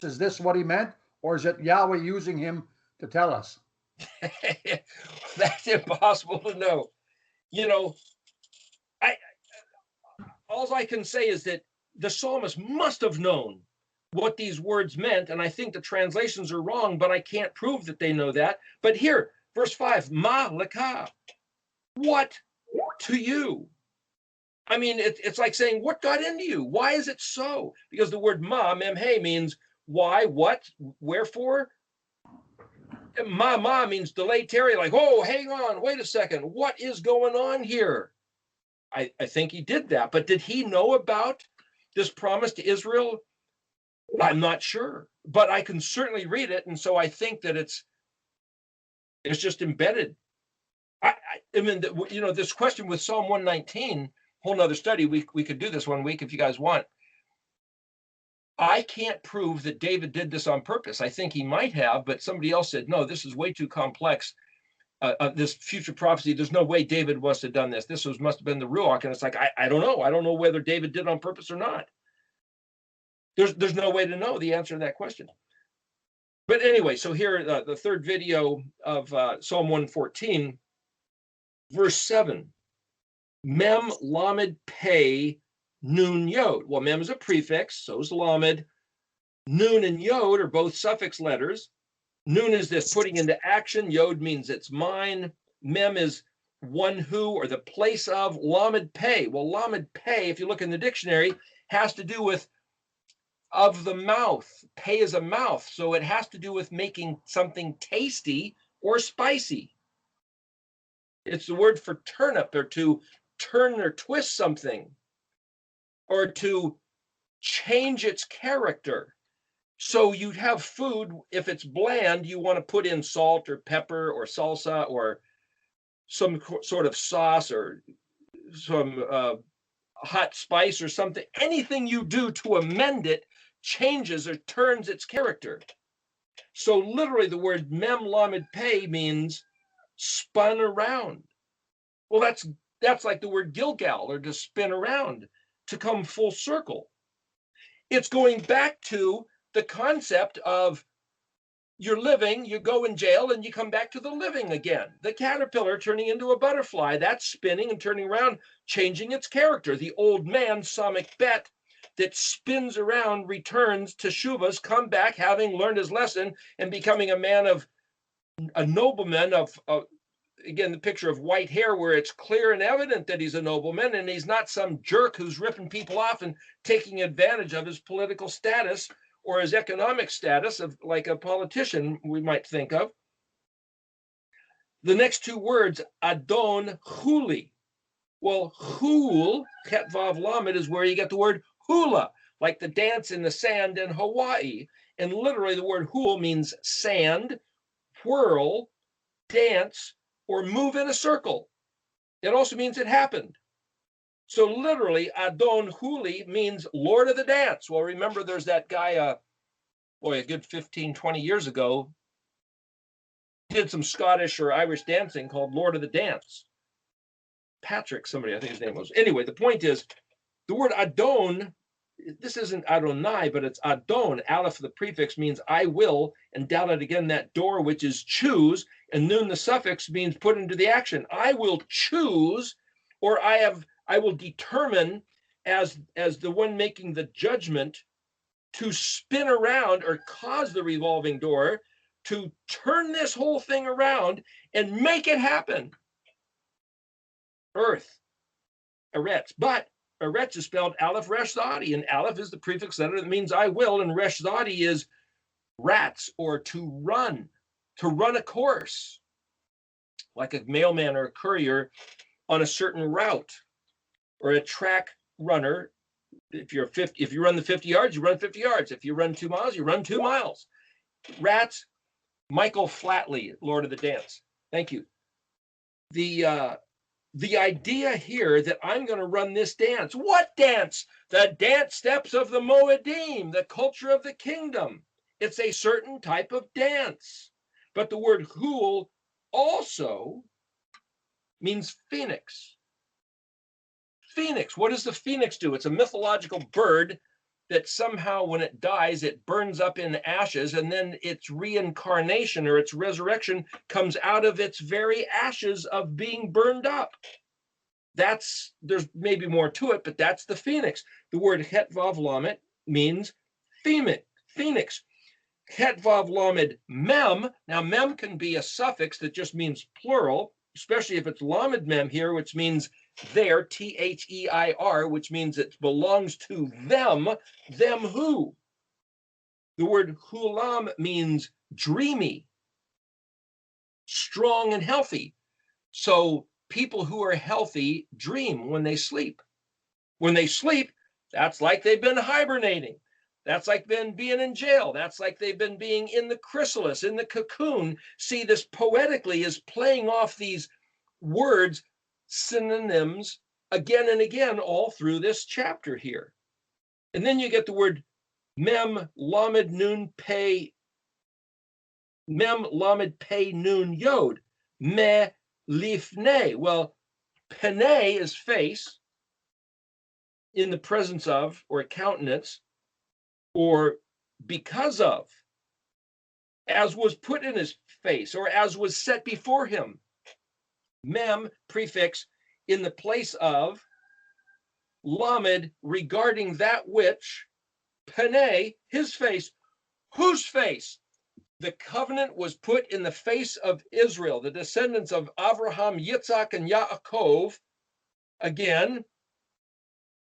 Is this what he meant? Or is it Yahweh using him to tell us? That's impossible to know. You know, all I can say is that the psalmist must have known what these words meant, and I think the translations are wrong, but I can't prove that they know that. But here, verse 5, ma laka, what to you? I mean, it's like saying, what got into you? Why is it so? Because the word ma, memhe, means why, what, wherefore. Ma means delay, tarry, like, oh, hang on, wait a second, what is going on here? I think he did that, but did he know about this promise to Israel? I'm not sure, but I can certainly read it, and so I think that it's just embedded. I mean, you know, this question with Psalm 119, whole nother study. We could do this one week if you guys want. I can't prove that David did this on purpose. I think he might have, but somebody else said, no, this is way too complex. This future prophecy, there's no way David must have done this. This must have been the Ruach. And it's like, I don't know. I don't know whether David did it on purpose or not. There's no way to know the answer to that question. But anyway, so here, the third video of Psalm 114, verse 7. Mem, lamed, pei, nun, yod. Well, mem is a prefix, so is lamed. Nun and yod are both suffix letters. Nun is this putting into action. Yod means it's mine. Mem is one who, or the place of. Lamed pei. Well, lamed pei, if you look in the dictionary, has to do with of the mouth. Pei is a mouth, so it has to do with making something tasty or spicy. It's the word for turnip, or to turn or twist something, or to change its character. So you'd have food, if it's bland, you want to put in salt or pepper or salsa or some sort of sauce or some hot spice or something. Anything you do to amend it changes or turns its character. So literally the word mem lamed pei means spun around. Well, that's like the word Gilgal, or to spin around, to come full circle. It's going back to the concept of you're living, you go in jail, and you come back to the living again. The caterpillar turning into a butterfly, that's spinning and turning around, changing its character. The old man, Samic Bet, that spins around, returns to Shuvah's, come back having learned his lesson and becoming a nobleman of again, the picture of white hair where it's clear and evident that he's a nobleman and he's not some jerk who's ripping people off and taking advantage of his political status or his economic status, of like a politician we might think of. The next two words, Adon Huli. Well, hul, Chet Vav Lamed, is where you get the word hula, like the dance in the sand in Hawaii. And literally the word hul means sand, whirl, dance, or move in a circle. It also means it happened. So literally, Adon Huli means Lord of the Dance. Well, remember there's that guy, a good 15, 20 years ago, did some Scottish or Irish dancing called Lord of the Dance. Patrick, somebody, I think his name was. Anyway, the point is, the word Adon, this isn't Adonai, but it's Adon. Aleph, the prefix, means I will, and Dalet, again, that door, which is choose, and Nun, the suffix, means put into the action. I will choose, or I will determine as the one making the judgment to spin around or cause the revolving door to turn this whole thing around and make it happen. Earth, Eretz, but Eretz is spelled Aleph Resh Zadi, and Aleph is the prefix letter that means I will, and Resh Zadi is rats, or to run a course, like a mailman or a courier on a certain route, or a track runner. If you run the 50 yards, you run 50 yards. If you run 2 miles, you run 2 miles. Rats, Michael Flatley, Lord of the Dance. Thank you. The idea here that I'm going to run this dance. What dance? The dance steps of the Moedim, the culture of the kingdom. It's a certain type of dance. But the word hul also means phoenix. Phoenix, what does the phoenix do? It's a mythological bird that somehow when it dies, it burns up in ashes, and then its reincarnation or its resurrection comes out of its very ashes of being burned up. There's maybe more to it, but that's the phoenix. The word het vav lamed means phoenix. Het vav lamed mem. Now, mem can be a suffix that just means plural, especially if it's lamed mem here, which means their, T-H-E-I-R, which means it belongs to them. Them who? The word hulam means dreamy, strong and healthy. So people who are healthy dream when they sleep. When they sleep, that's like they've been hibernating. That's like been being in jail. That's like they've been being in the chrysalis, in the cocoon. See, this poetically is playing off these words, synonyms, again and again, all through this chapter here. And then you get the word mem lamed nun pei, mem lamed pei nun yod, me lifnei. Well, pene is face, in the presence of, or countenance, or because of, as was put in his face, or as was set before him. Mem, prefix, in the place of, lamed, regarding that which, pene, his face. Whose face? The covenant was put in the face of Israel, the descendants of Abraham, Yitzhak, and Yaakov. Again,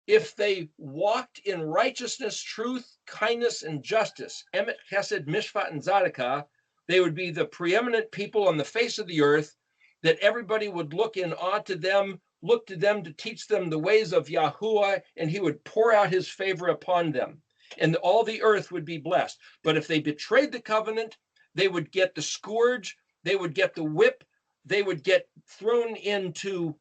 if they walked in righteousness, truth, kindness, and justice, emet, chesed, mishpat, and tzedakah, they would be the preeminent people on the face of the earth, that everybody would look in awe to them, look to them to teach them the ways of Yahuwah, and he would pour out his favor upon them, and all the earth would be blessed. But if they betrayed the covenant, they would get the scourge, they would get the whip, they would get thrown into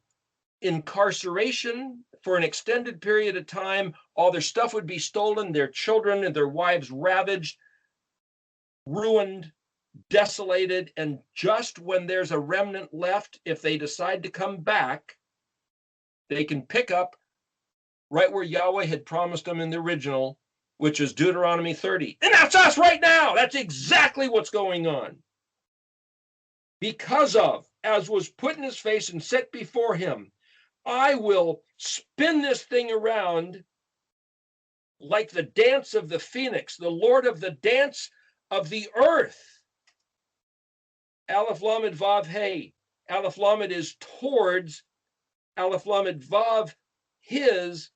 incarceration for an extended period of time. All their stuff would be stolen, their children and their wives ravaged, ruined, desolated, and just when there's a remnant left, if they decide to come back, they can pick up right where Yahweh had promised them in the original, which is Deuteronomy 30. And that's us right now. That's exactly what's going on. Because of, as was put in his face and set before him, I will spin this thing around like the dance of the phoenix, the Lord of the dance of the earth. Aleph Lamed Vav Hey. Aleph Lamed is towards, Aleph Lamed Vav, his,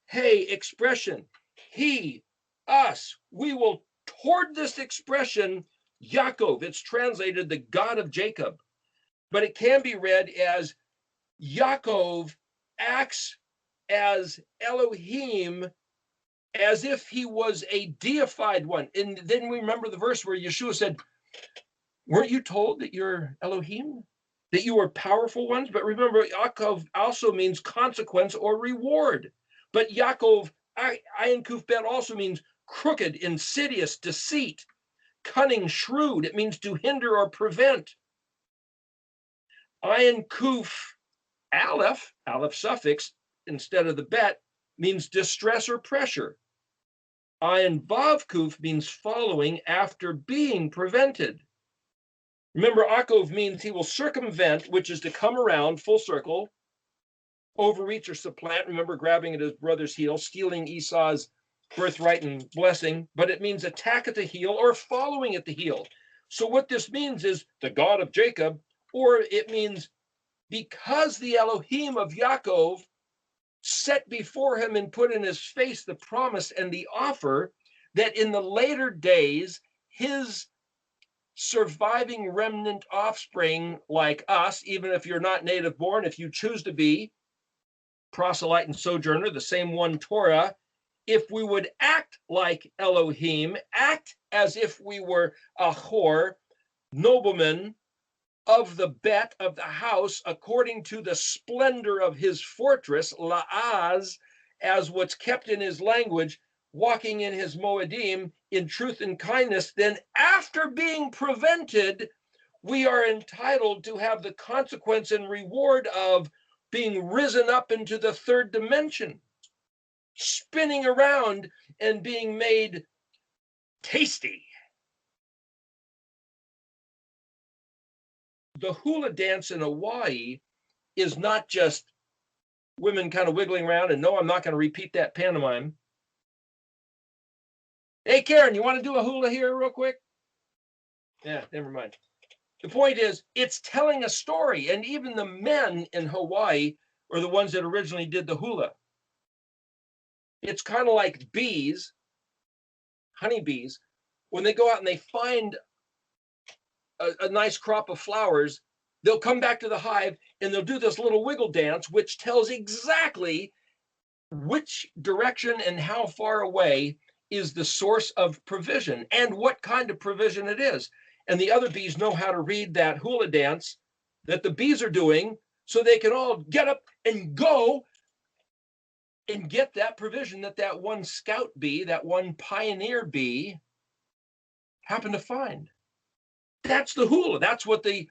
Hey, expression. He, us, we will toward this expression, Yaakov. It's translated the God of Jacob, but it can be read as Yaakov acts as Elohim, as if he was a deified one. And then we remember the verse where Yeshua said, weren't you told that you're Elohim, that you are powerful ones? But remember, Yaakov also means consequence or reward. But Yaakov, Ayin Kuf Bet, also means crooked, insidious, deceit, cunning, shrewd. It means to hinder or prevent. Ayin Kuf Aleph suffix, instead of the bet, means distress or pressure. Ayin Vav Kuf means following after being prevented. Remember, akov means he will circumvent, which is to come around full circle, overreach or supplant. Remember, grabbing at his brother's heel, stealing Esau's birthright and blessing, but it means attack at the heel or following at the heel. So what this means is the God of Jacob, or it means because the Elohim of Yaakov set before him and put in his face the promise and the offer that in the later days, his surviving remnant offspring like us, even if you're not native born, if you choose to be proselyte and sojourner, the same one Torah, if we would act like Elohim, act as if we were a Hor, nobleman of the bet of the house, according to the splendor of his fortress, La'az, as what's kept in his language, walking in his Moedim in truth and kindness, then after being prevented, we are entitled to have the consequence and reward of being risen up into the third dimension. spinning around and being made tasty. The hula dance in Hawaii is not just women kind of wiggling around, and no, I'm not going to repeat that pantomime. Hey, Karen, you want to do a hula here real quick? Yeah, never mind. The point is, it's telling a story, and even the men in Hawaii are the ones that originally did the hula. It's kind of like bees, honeybees, when they go out and they find a nice crop of flowers, they'll come back to the hive and they'll do this little wiggle dance, which tells exactly which direction and how far away is the source of provision and what kind of provision it is. And the other bees know how to read that hula dance that the bees are doing, so they can all get up and go and get that provision that that one scout bee, that one pioneer bee happened to find. That's the hula. That's what the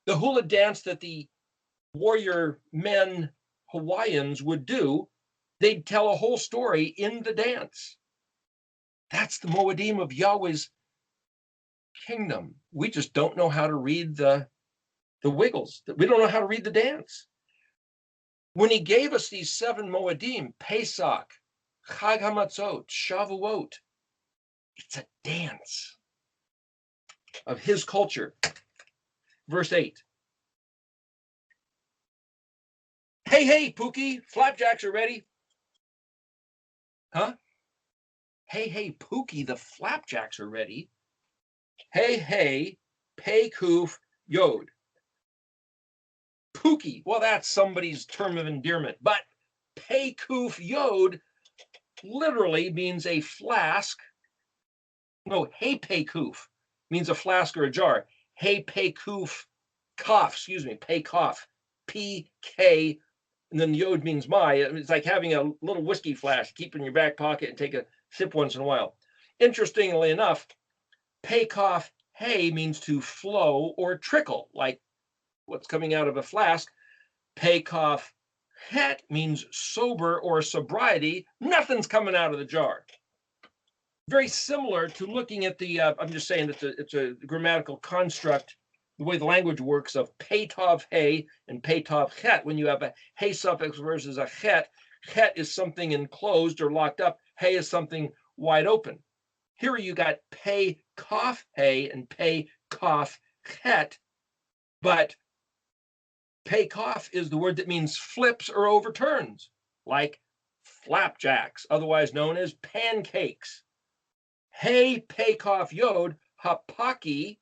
hula dance that the warrior men Hawaiians would do. They'd tell a whole story in the dance. That's the Moedim of Yahweh's kingdom. We just don't know how to read the wiggles. We don't know how to read the dance. When he gave us these 7 Moedim, Pesach, Chag HaMatzot, Shavuot, it's a dance of his culture. Verse 8. Hey, hey, Pookie, flapjacks are ready. Huh? Hey, hey, Pookie, the flapjacks are ready. Hey, hey, Pei Kuf Yod. Pookie, well, that's somebody's term of endearment, but Pei Kuf Yod literally means a flask. No, Hey Pei Kuf means a flask or a jar. Hey Pei Kuf Kaf, Pei Kaf, P-K, and then Yod means my. It's like having a little whiskey flask, keep in your back pocket and take a sip once in a while. Interestingly enough, Pei Kaf Hey means to flow or trickle, like what's coming out of a flask. Pei Kaf Het means sober or sobriety. Nothing's coming out of the jar. Very similar to looking at the, I'm just saying it's a grammatical construct, the way the language works of Pei Tov Hey and Pei Tov Het. When you have a Hey suffix versus a Het, Het is something enclosed or locked up. Hey is something wide open. Here you got Pei Kaf Hey and Pei Kaf Het, but Pei Kaf is the word that means flips or overturns, like flapjacks, otherwise known as pancakes. Hey Pei Kaf Yod, hapaki,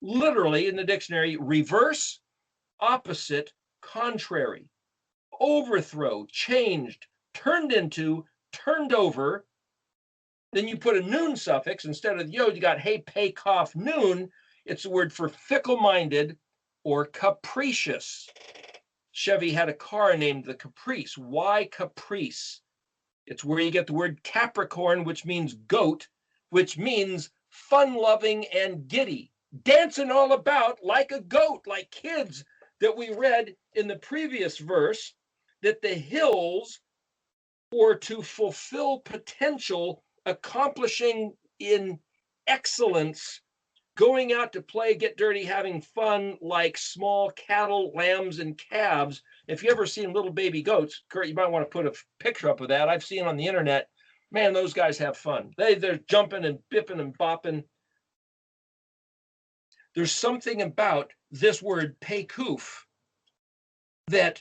literally in the dictionary, reverse, opposite, contrary, overthrow, changed, turned into, turned over. Then you put a noon suffix instead of yod. You got hey Pei Kaf noon. It's a word for fickle-minded or capricious. Chevy had a car named the Caprice. Why Caprice? It's where you get the word Capricorn, which means goat, which means fun-loving and giddy, dancing all about like a goat, like kids that we read in the previous verse, that the hills were to fulfill potential, accomplishing in excellence, going out to play, get dirty, having fun like small cattle, lambs, and calves. If you ever seen little baby goats, Kurt, you might want to put a picture up of that. I've seen on the internet. Man, those guys have fun. They're jumping and bipping and bopping. There's something about this word peikuf that,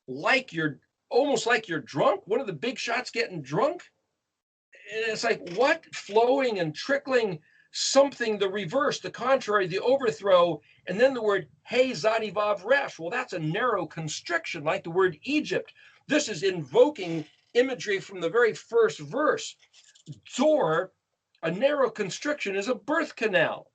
like you're almost like you're drunk. One of the big shots getting drunk. And it's like, what? Flowing and trickling, something, the reverse, the contrary, the overthrow. And then the word hey zadivav resh. Well, that's a narrow constriction, like the word Egypt. This is invoking imagery from the very first verse. Zor, a narrow constriction, is a birth canal.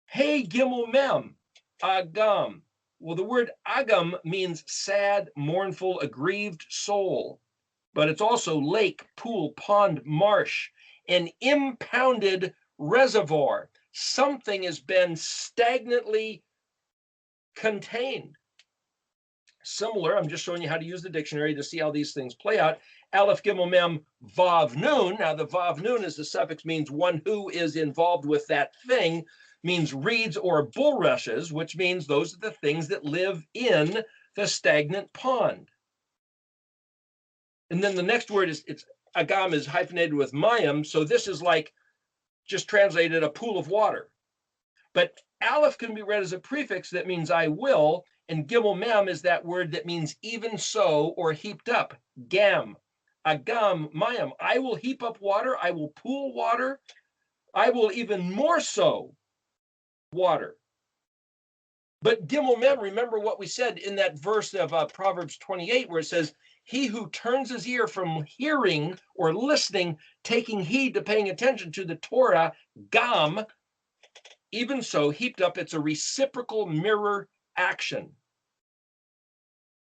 Hey gimel mem, agam. Well, the word agam means sad, mournful, aggrieved soul. But it's also lake, pool, pond, marsh, an impounded reservoir. Something has been stagnantly contained. similar. I'm just showing you how to use the dictionary to see how these things play out. Aleph, Gimel, Mem, Vav, Nun. Now, the Vav, Nun is the suffix, means one who is involved with that thing, means reeds or bulrushes, which means those are the things that live in the stagnant pond. And then the next word is, agam is hyphenated with mayim, so this is like just translated a pool of water. But aleph can be read as a prefix that means I will, and gimel mem is that word that means even so or heaped up. Gam, agam, mayim. I will heap up water, I will pool water, I will even more so water. But gimel mem, remember what we said in that verse of Proverbs 28, where it says, he who turns his ear from hearing or listening, taking heed to paying attention to the Torah, gam, even so, heaped up, it's a reciprocal mirror action.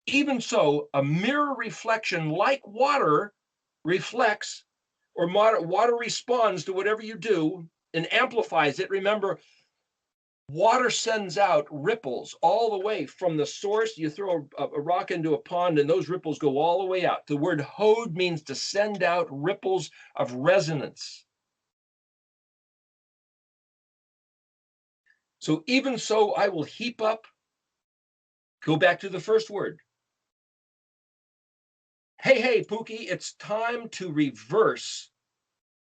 Even so, a mirror reflection like water reflects, or water responds to whatever you do and amplifies it. Remember, water sends out ripples all the way from the source. You throw a rock into a pond and those ripples go all the way out. The word hod means to send out ripples of resonance. So even so, I will heap up. Go back to the first word. Hey, Pookie, it's time to reverse,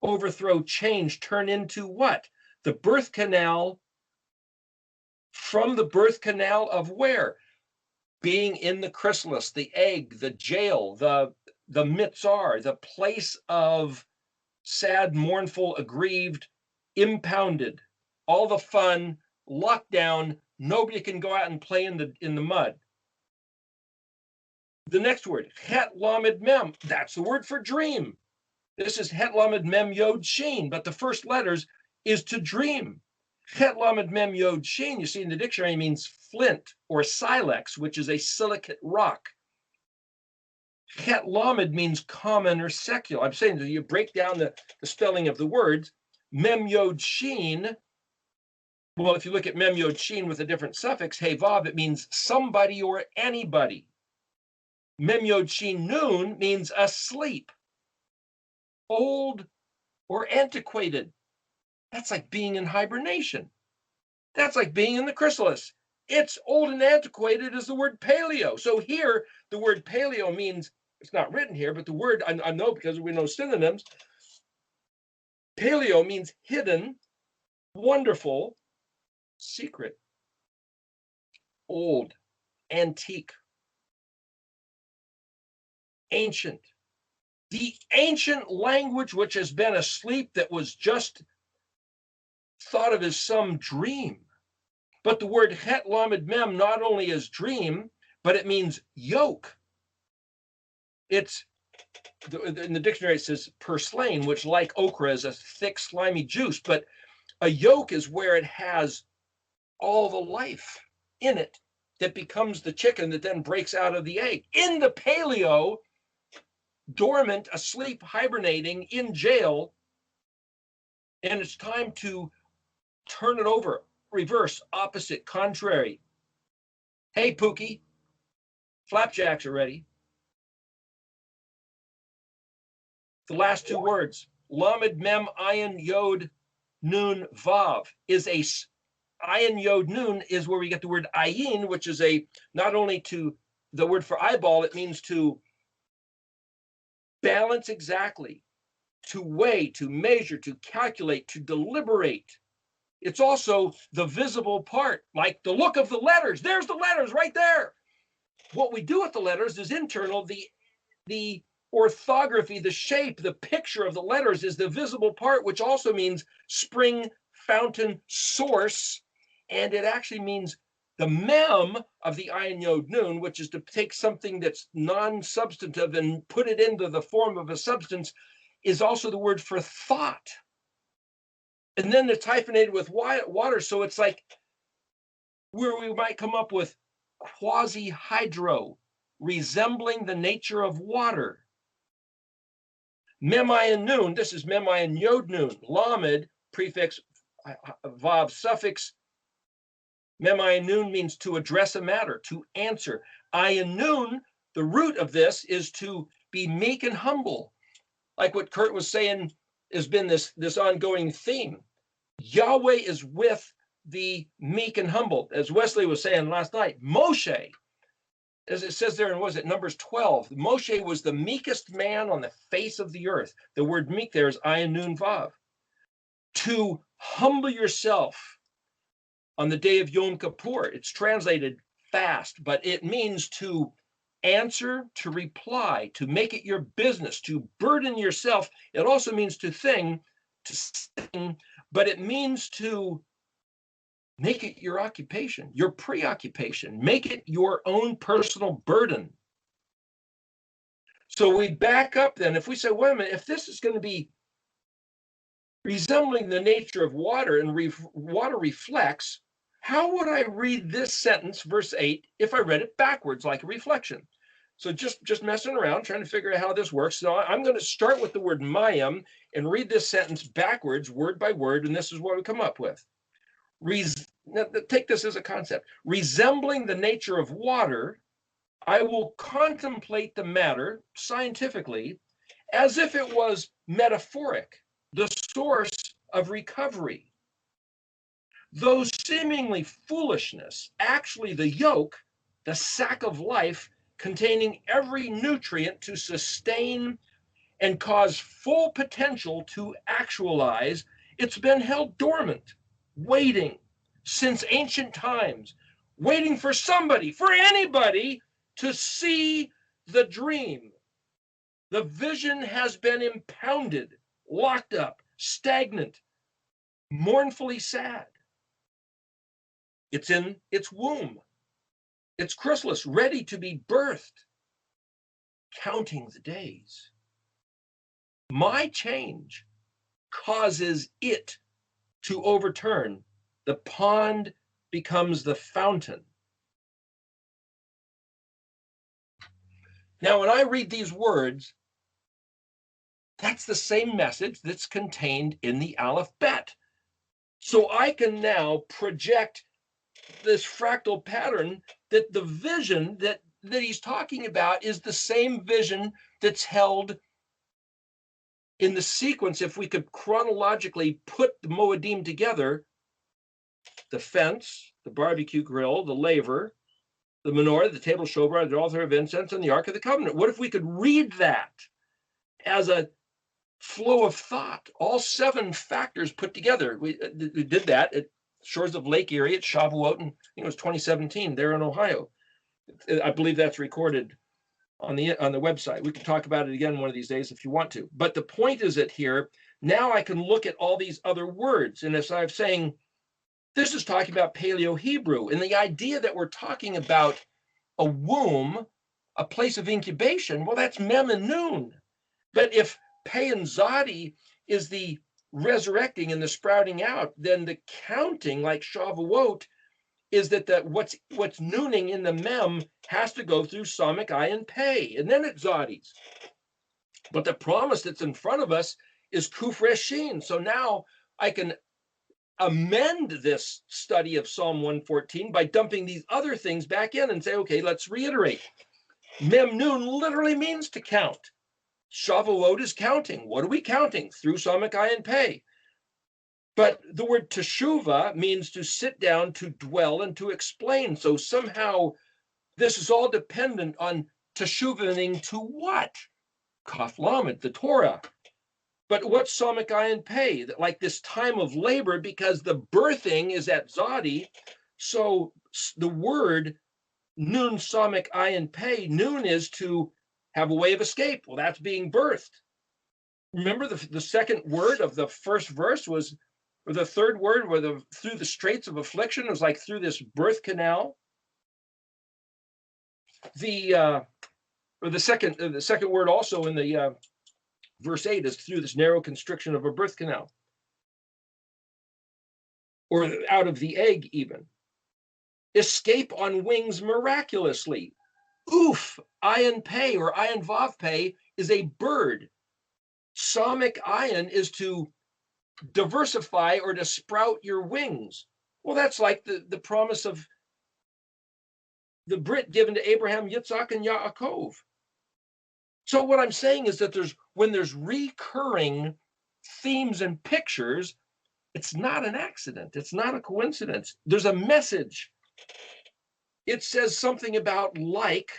overthrow, change, turn into what? The birth canal. From the birth canal of where? Being in the chrysalis, the egg, the jail, the mitzar, the place of sad, mournful, aggrieved, impounded, all the fun, locked down, nobody can go out and play in the mud. The next word, het lamed mem, that's the word for dream. This is het lamed mem yod shin, but the first letters is to dream. Het lamed mem yod shin, you see in the dictionary, means flint or silex, which is a silicate rock. Het lamed means common or secular. I'm saying that you break down the spelling of the words. Mem yod shin, well, if you look at mem yod shin with a different suffix, hey vav, it means somebody or anybody. Mem yod shin nun means asleep, old or antiquated. That's like being in hibernation. That's like being in the chrysalis. It's old and antiquated is the word paleo. So here, the word paleo means, it's not written here, but the word, I know because we know synonyms. Paleo means hidden, wonderful, secret, old, antique, ancient. The ancient language which has been asleep, that was just thought of as some dream. But the word het lamed mem not only is dream, but it means yoke. It's, in the dictionary it says purslane, which like okra is a thick, slimy juice, but a yolk is where it has all the life in it that becomes the chicken that then breaks out of the egg. In the paleo, dormant, asleep, hibernating, in jail, and it's time to turn it over, reverse, opposite, contrary. Hey, Pookie, flapjacks are ready. The last two words, lamed mem ayin yod nun vav, is a ayin yod nun is where we get the word ayin, which is a not only to the word for eyeball, it means to balance exactly, to weigh, to measure, to calculate, to deliberate. It's also the visible part, like the look of the letters. There's the letters right there. What we do with the letters is internal. The orthography, the shape, the picture of the letters is the visible part, which also means spring, fountain, source. And it actually means the mem of the ayin yod nun, which is to take something that's non-substantive and put it into the form of a substance, is also the word for thought. And then it's hyphenated with water, so it's like where we might come up with quasi-hydro, resembling the nature of water. Mem ayin nun, this is mem ayin yod nun, lamed, prefix, vav, suffix. Mem ayin nun means to address a matter, to answer. Ayin Nun, the root of this is to be meek and humble. Like what Kurt was saying has been this ongoing theme. Yahweh is with the meek and humble. As Wesley was saying last night, Moshe, as it says there in, was it Numbers 12, Moshe was the meekest man on the face of the earth. The word meek there is Ayin Nun Vav. To humble yourself on the day of Yom Kippur. It's translated fast, but it means to answer, to reply, to make it your business, to burden yourself. It also means to sing, but it means to make it your occupation, your preoccupation. Make it your own personal burden. So we back up then. If we say, wait a minute, if this is going to be resembling the nature of water and water reflects, how would I read this sentence, verse 8, if I read it backwards like a reflection? So just messing around, trying to figure out how this works. So I'm going to start with the word mayim and read this sentence backwards, word by word, and this is what we come up with. Now, take this as a concept. Resembling the nature of water, I will contemplate the matter scientifically as if it was metaphoric, the source of recovery. Though seemingly foolishness, actually the yoke, the sack of life, containing every nutrient to sustain and cause full potential to actualize, it's been held dormant, waiting since ancient times, waiting for somebody, for anybody to see the dream. The vision has been impounded, locked up, stagnant, mournfully sad. It's in its womb. It's chrysalis, ready to be birthed, counting the days. My change causes it to overturn. The pond becomes the fountain. Now, when I read these words, that's the same message that's contained in the Aleph Bet. So I can now project this fractal pattern that the vision that he's talking about is the same vision that's held in the sequence. If we could chronologically put the Moedim together, the fence, the barbecue grill, the laver, the menorah, the table showbread, the altar of incense, and the Ark of the Covenant. What if we could read that as a flow of thought, all 7 factors put together? We did that at Shores of Lake Erie at Shavuot, and I think it was 2017 there in Ohio. I believe that's recorded on the website. We can talk about it again one of these days if you want to. But the point is that here, now I can look at all these other words. And as I'm saying, this is talking about Paleo Hebrew. And the idea that we're talking about a womb, a place of incubation, well, that's Mem and Nun. But if Pei and Zadi is the resurrecting and the sprouting out, then the counting, like Shavuot, is that what's nooning in the Mem has to go through Samek Ayin Pei, and then it's Zadi's. But the promise that's in front of us is Kuf Resh Shin. So now I can amend this study of Psalm 114 by dumping these other things back in and say, okay, let's reiterate. Mem Nun literally means to count. Shavuot is counting. What are we counting? Through Samek Ayin Pei. But the word teshuva means to sit down, to dwell, and to explain. So somehow this is all dependent on teshuvaing to what? Kaf Lamed, the Torah. But what's Samek Ayin Pei? Like this time of labor, because the birthing is at Zadi. So the word Nun Samek Ayin Pei, Nun is to have a way of escape. Well, that's being birthed. Remember the second word of the first verse was, or the third word, where through the straits of affliction, it was like through this birth canal. The second word also in the verse 8 is through this narrow constriction of a birth canal, or out of the egg even. Escape on wings miraculously. Oof, Ayin Pei or Ayin Vav Pei is a bird. Samek Ayin is to diversify or to sprout your wings. Well, that's like the promise of the Brit given to Abraham, Yitzhak, and Yaakov. So what I'm saying is that when there's recurring themes and pictures, it's not an accident. It's not a coincidence. There's a message. It says something about like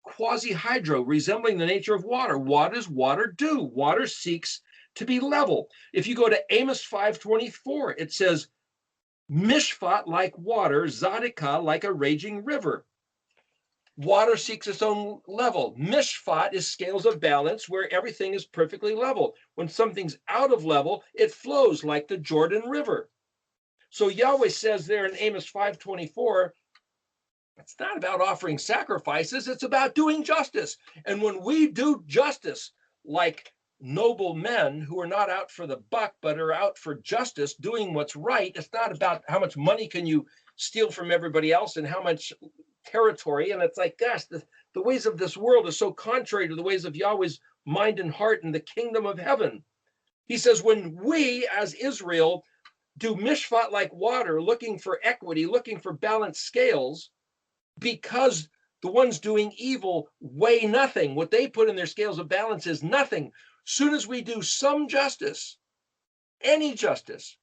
quasi-hydro, resembling the nature of water. What does water do? Water seeks to be level. If you go to Amos 5:24, it says, mishpat like water, zadika like a raging river. Water seeks its own level. Mishpat is scales of balance where everything is perfectly level. When something's out of level, it flows like the Jordan River. So Yahweh says there in Amos 5:24, it's not about offering sacrifices, it's about doing justice. And when we do justice like noble men who are not out for the buck, but are out for justice, doing what's right, it's not about how much money can you steal from everybody else and how much territory. And it's like, gosh, the ways of this world are so contrary to the ways of Yahweh's mind and heart and the kingdom of heaven. He says, when we as Israel do mishpat like water, looking for equity, looking for balanced scales, because the ones doing evil weigh nothing. What they put in their scales of balance is nothing. Soon as we do some justice, any justice,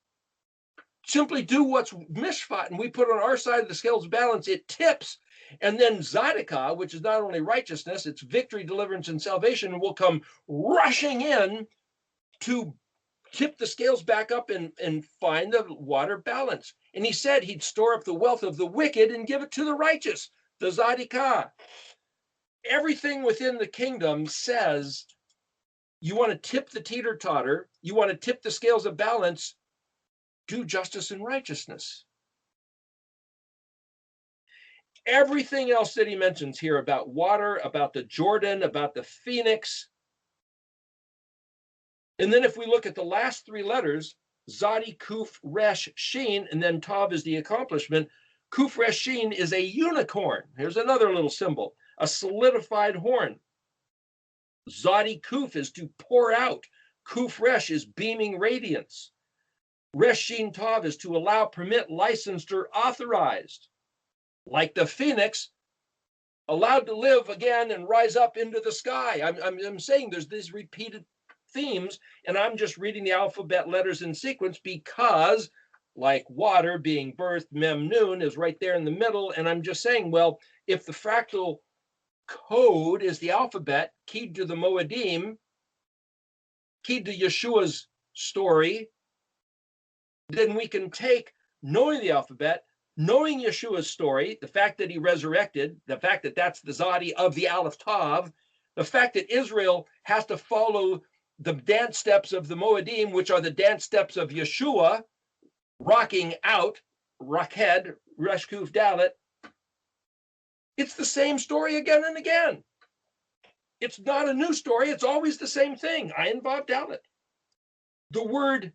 simply do what's mishpat, and we put on our side of the scales of balance, it tips. And then Zadokah, which is not only righteousness, it's victory, deliverance, and salvation, will come rushing in to tip the scales back up and find the water balance. And he said he'd store up the wealth of the wicked and give it to the righteous, the Zadokah. Everything within the kingdom says you want to tip the teeter-totter, you want to tip the scales of balance, do justice and righteousness. Everything else that he mentions here about water, about the Jordan, about the phoenix. And then if we look at the last three letters, Zadi, Kuf, Resh, Shin, and then Tav is the accomplishment. Kuf, Resh, Shin is a unicorn. Here's another little symbol, a solidified horn. Zadi, Kuf is to pour out. Kuf, Resh is beaming radiance. Resh, Shin, Tav is to allow, permit, licensed, or authorized. Like the phoenix, allowed to live again and rise up into the sky. I'm saying there's these repeated themes, and I'm just reading the alphabet letters in sequence because, like water being birthed, mem nun is right there in the middle, and I'm just saying, well, if the fractal code is the alphabet, keyed to the Moedim, keyed to Yeshua's story, then we can take knowing the alphabet, knowing Yeshua's story, the fact that he resurrected, the fact that that's the Zadi of the Aleph Tav, the fact that Israel has to follow the dance steps of the Moedim, which are the dance steps of Yeshua, rocking out, Rakhed, Resh Kuf Dalet. It's the same story again and again. It's not a new story. It's always the same thing. Ayin Vav Dalet. The word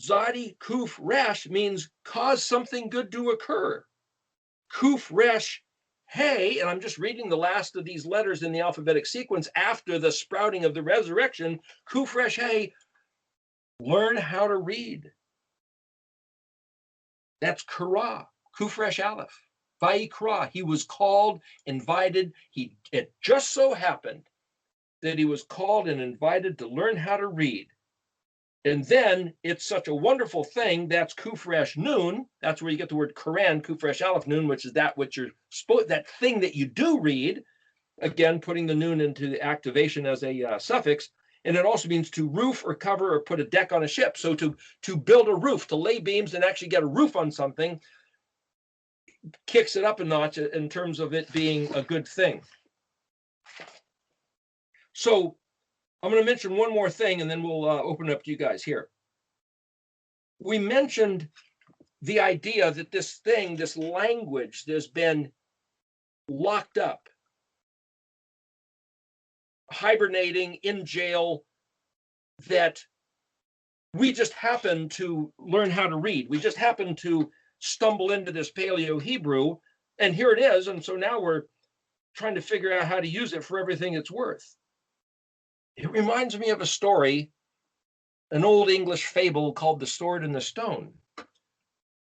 Zadi, Kuf, Resh means cause something good to occur. Kuf, Resh, Hey, and I'm just reading the last of these letters in the alphabetic sequence after the sprouting of the resurrection. Kuf, Resh, Hey, learn how to read. That's Kara, Kuf, Resh, Aleph. Vayikra, he was called, invited. It just so happened that he was called and invited to learn how to read. And then it's such a wonderful thing. That's Kuf, Resh, Nun. That's where you get the word Quran, Kuf, Resh, Aleph, Nun, which is that which you're supposed, that thing that you do read. Again, putting the Nun into the activation as a suffix. And it also means to roof or cover or put a deck on a ship. So to build a roof, to lay beams and actually get a roof on something, kicks it up a notch in terms of it being a good thing. So I'm going to mention one more thing, and then we'll open it up to you guys here. We mentioned the idea that this thing, this language, has been locked up, hibernating in jail, that we just happen to learn how to read. We just happen to stumble into this Paleo Hebrew, and here it is. And so now we're trying to figure out how to use it for everything it's worth. It reminds me of a story, an old English fable called The Sword and the Stone.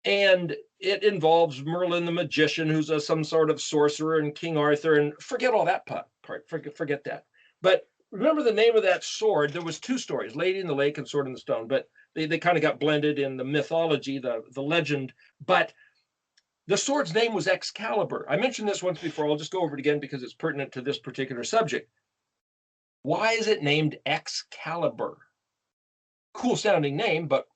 And it involves Merlin the magician, who's some sort of sorcerer, and King Arthur, and forget all that part. Forget that. But remember the name of that sword. There was two stories, Lady in the Lake and Sword in the Stone, but they kind of got blended in the mythology, the legend. But the sword's name was Excalibur. I mentioned this once before. I'll just go over it again because it's pertinent to this particular subject. Why is it named Excalibur? Cool sounding name, but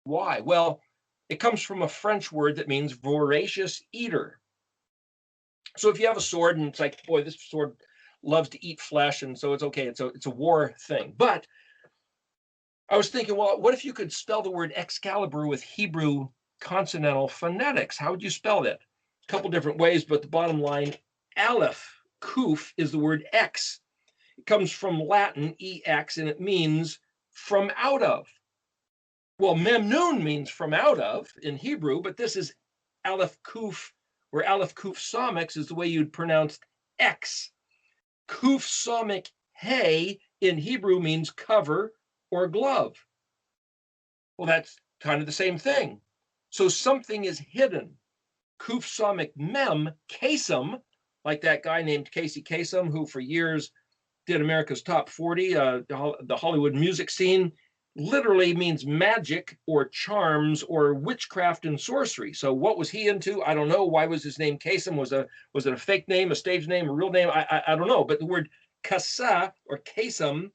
why? Well, it comes from a French word that means voracious eater. So if you have a sword and it's like, boy, this sword loves to eat flesh, and so it's okay. It's a war thing. But I was thinking, well, what if you could spell the word Excalibur with Hebrew consonantal phonetics? How would you spell that? A couple different ways, but the bottom line, Aleph, Kuf, is the word X. It comes from Latin, EX, and it means from out of. Well, Memnun means from out of in Hebrew, but this is Aleph Kuf, or Aleph Kuf Samix is the way you'd pronounce X. Kuf Samik Hey in Hebrew means cover or glove. Well, that's kind of the same thing. So something is hidden. Kuf Samik Mem Kasem, like that guy named Casey Kasem, who for years did America's Top 40, the Hollywood music scene, literally means magic or charms or witchcraft and sorcery. So what was he into? I don't know. Why was his name Kasem? Was it a fake name, a stage name, a real name? I don't know. But the word kasa or Kasem,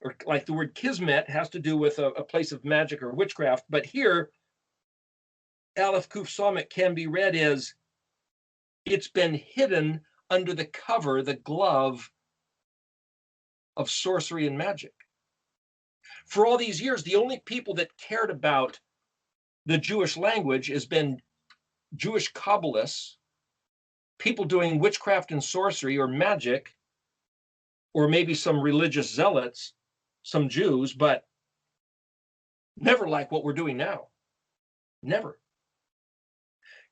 or like the word kismet, has to do with a place of magic or witchcraft. But here, Aleph Kuf Samik can be read as it's been hidden under the cover, the glove of sorcery and magic. For all these years, the only people that cared about the Jewish language has been Jewish Kabbalists, people doing witchcraft and sorcery or magic, or maybe some religious zealots, some Jews, but never like what we're doing now. Never.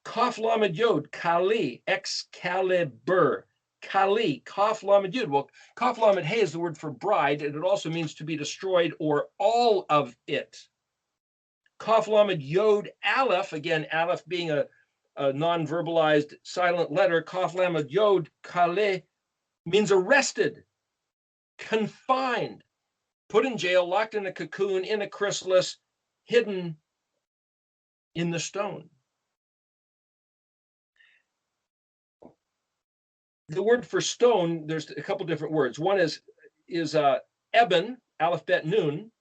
Kaf Lamed Yod, Kali, Excalibur. Kali, Kaf Lamed Yud. Well, Kaf Lamed Hey is the word for bride, and it also means to be destroyed or all of it. Kaf Lamed Yod Aleph, again, Aleph being a non-verbalized silent letter, Kaf Lamed Yod Kale means arrested, confined, put in jail, locked in a cocoon, in a chrysalis, hidden in the stone. The word for stone, there's a couple different words. One is eben, Aleph Bet Nun.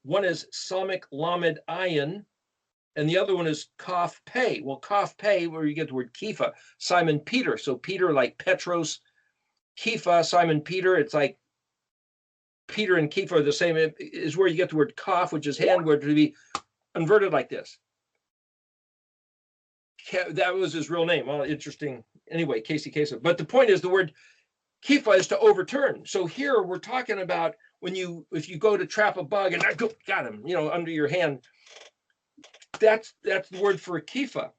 One is Samik Lamed Ayin, and the other one is Kaf Pei. Well, Kaf Pei, where you get the word Kifa, Simon Peter. So Peter, like Petros, Kifa, Simon Peter. It's like Peter and Kifa are the same. It is where you get the word Kaf, which is hand, where to be inverted like this. That was his real name. Well, interesting. Anyway, Casey Kasem. But the point is, the word kifa is to overturn. So here we're talking about if you go to trap a bug and got him, under your hand. That's the word for a kifa.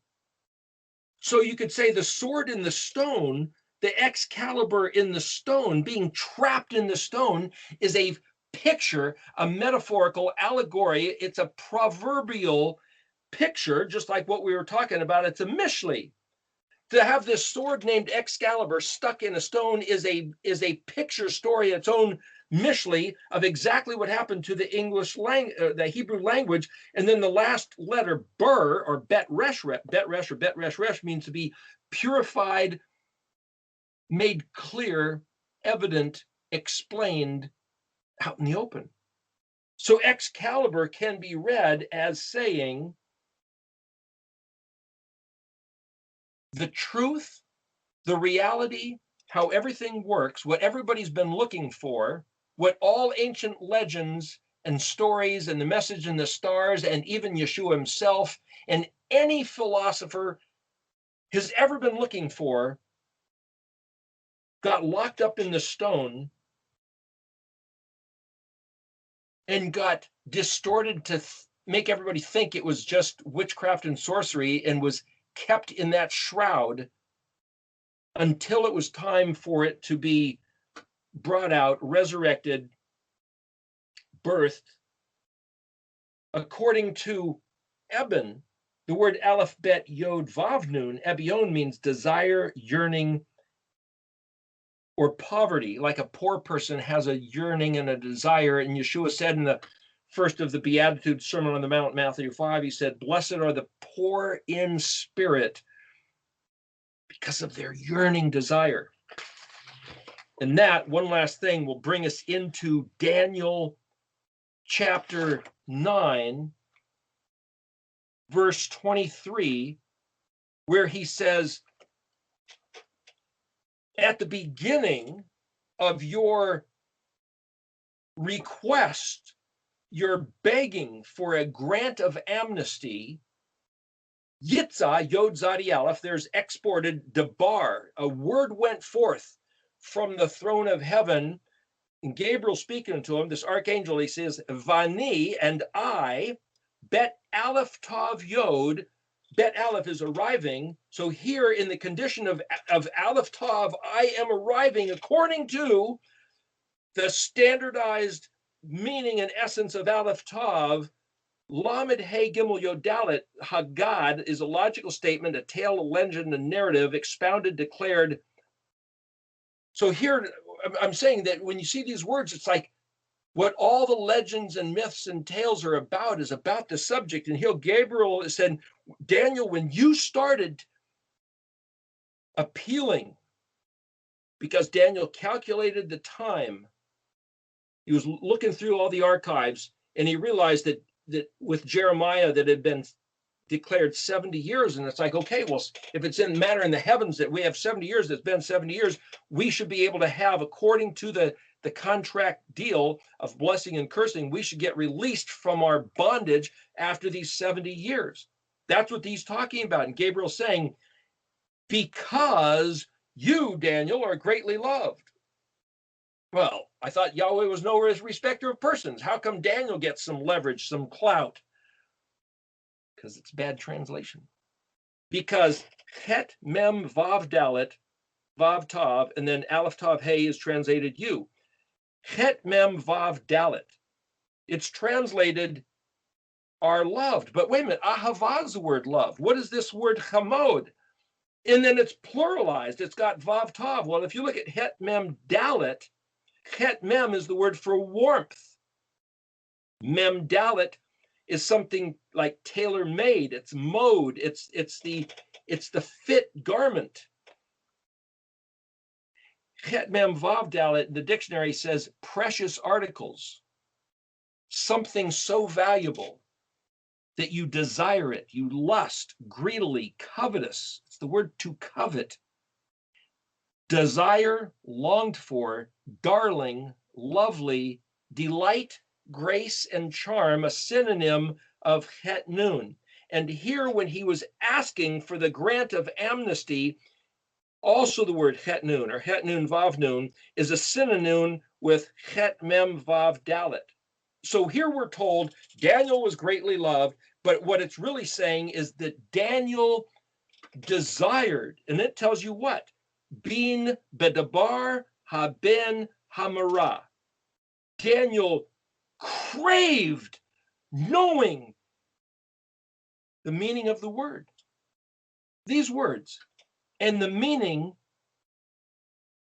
So you could say the sword in the stone, the Excalibur in the stone, being trapped in the stone, is a picture, a metaphorical allegory. It's a proverbial picture, just like what we were talking about. It's a mishli. To have this sword named Excalibur stuck in a stone is a picture story, its own mishli of exactly what happened to the the Hebrew language. And then the last letter, bur, or bet resh means to be purified, made clear, evident, explained, out in the open. So Excalibur can be read as saying, the truth, the reality, how everything works, what everybody's been looking for, what all ancient legends and stories and the message in the stars and even Yeshua himself and any philosopher has ever been looking for, got locked up in the stone and got distorted to make everybody think it was just witchcraft and sorcery, and was kept in that shroud until it was time for it to be brought out, resurrected, birthed. According to Eben, The word aleph, bet, yod, vav, nun, ebion, means desire, yearning, or poverty, like a poor person has a yearning and a desire. And Yeshua said in the first of the Beatitudes, Sermon on the Mount, Matthew 5, he said, blessed are the poor in spirit because of their yearning desire. And that, one last thing, will bring us into Daniel chapter 9, verse 23, where he says, at the beginning of your request, you're begging for a grant of amnesty, Yitzah, Yod Zadi Aleph, there's exported debar. A word went forth from the throne of heaven, and Gabriel speaking to him, this archangel, he says, Vani, and I, Bet Aleph Tav Yod, Bet Aleph is arriving. So here in the condition of Aleph Tav, I am arriving according to the standardized meaning and essence of Aleph Tav. Lamed He Gimel Yod Dalet, Hagad, is a logical statement, a tale, a legend, a narrative, expounded, declared. So here I'm saying that when you see these words, it's like what all the legends and myths and tales are about is about the subject. And here Gabriel said, Daniel, when you started appealing, because Daniel calculated the time, he was looking through all the archives, and he realized that with Jeremiah that had been declared 70 years, and it's like, okay, well, if it's in matter in the heavens that we have 70 years, that's been 70 years, we should be able to have, according to the contract deal of blessing and cursing, we should get released from our bondage after these 70 years. That's what he's talking about. And Gabriel's saying, because you, Daniel, are greatly loved. Well, I thought Yahweh was no respecter of persons. How come Daniel gets some leverage, some clout? Because it's bad translation. Because Het Mem Vav Dalet, Vav Tav, and then Aleph Tav Hey is translated you. Het Mem Vav Dalet. It's translated are loved. But wait a minute, Ahava is the word love. What is this word chamod? And then it's pluralized. It's got Vav Tav. Well, if you look at Het Mem Dalet, Het Mem is the word for warmth. Mem Dalet is something like tailor-made. It's mode. It's the fit garment. Het Mem Vav Dalet, the dictionary says precious articles, something so valuable that you desire it, you lust, greedily, covetous. It's the word to covet. Desire, longed for, darling, lovely, delight, grace, and charm, a synonym of Het Nun. And here, when he was asking for the grant of amnesty, also the word Het Nun, or Het Nun Vav Nun, is a synonym with Het Mem Vav Dalet. So here we're told Daniel was greatly loved, but what it's really saying is that Daniel desired, and it tells you what? Bin bedabar haben hamara. Daniel craved knowing the meaning of the word. These words. And the meaning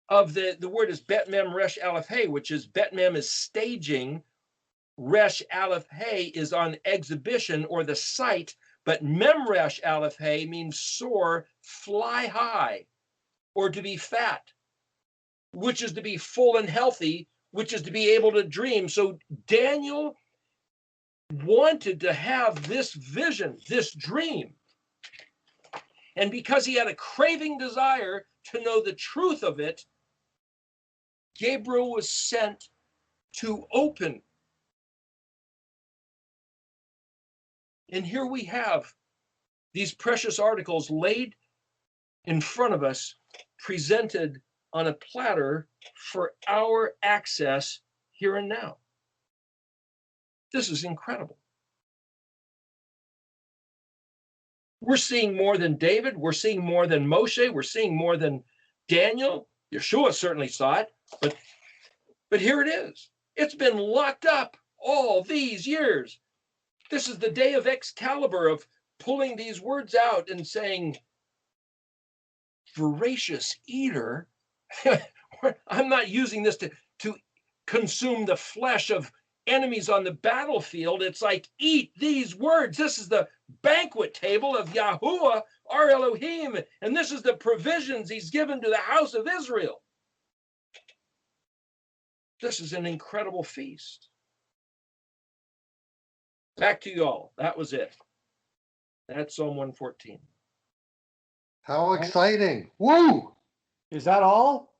of the word is bet mem resh aleph hey, which is bet mem is staging, resh aleph hey is on exhibition or the sight, but mem resh aleph hey means soar, fly high, or to be fat, which is to be full and healthy, which is to be able to dream. So Daniel wanted to have this vision, this dream. And because he had a craving desire to know the truth of it, Gabriel was sent to open. And here we have these precious articles laid in front of us, presented on a platter for our access here and now. This is incredible. We're seeing more than David. We're seeing more than Moshe. We're seeing more than Daniel. Yeshua certainly saw it, but here it is. It's been locked up all these years. This is the day of Excalibur, of pulling these words out and saying, voracious eater. I'm not using this to consume the flesh of enemies on the battlefield. It's like, eat these words. This is the banquet table of Yahuwah, our Elohim, and this is the provisions he's given to the house of Israel. This is an incredible feast. Back to you all. That was it. That's Psalm 114. How exciting. Woo! Is that all?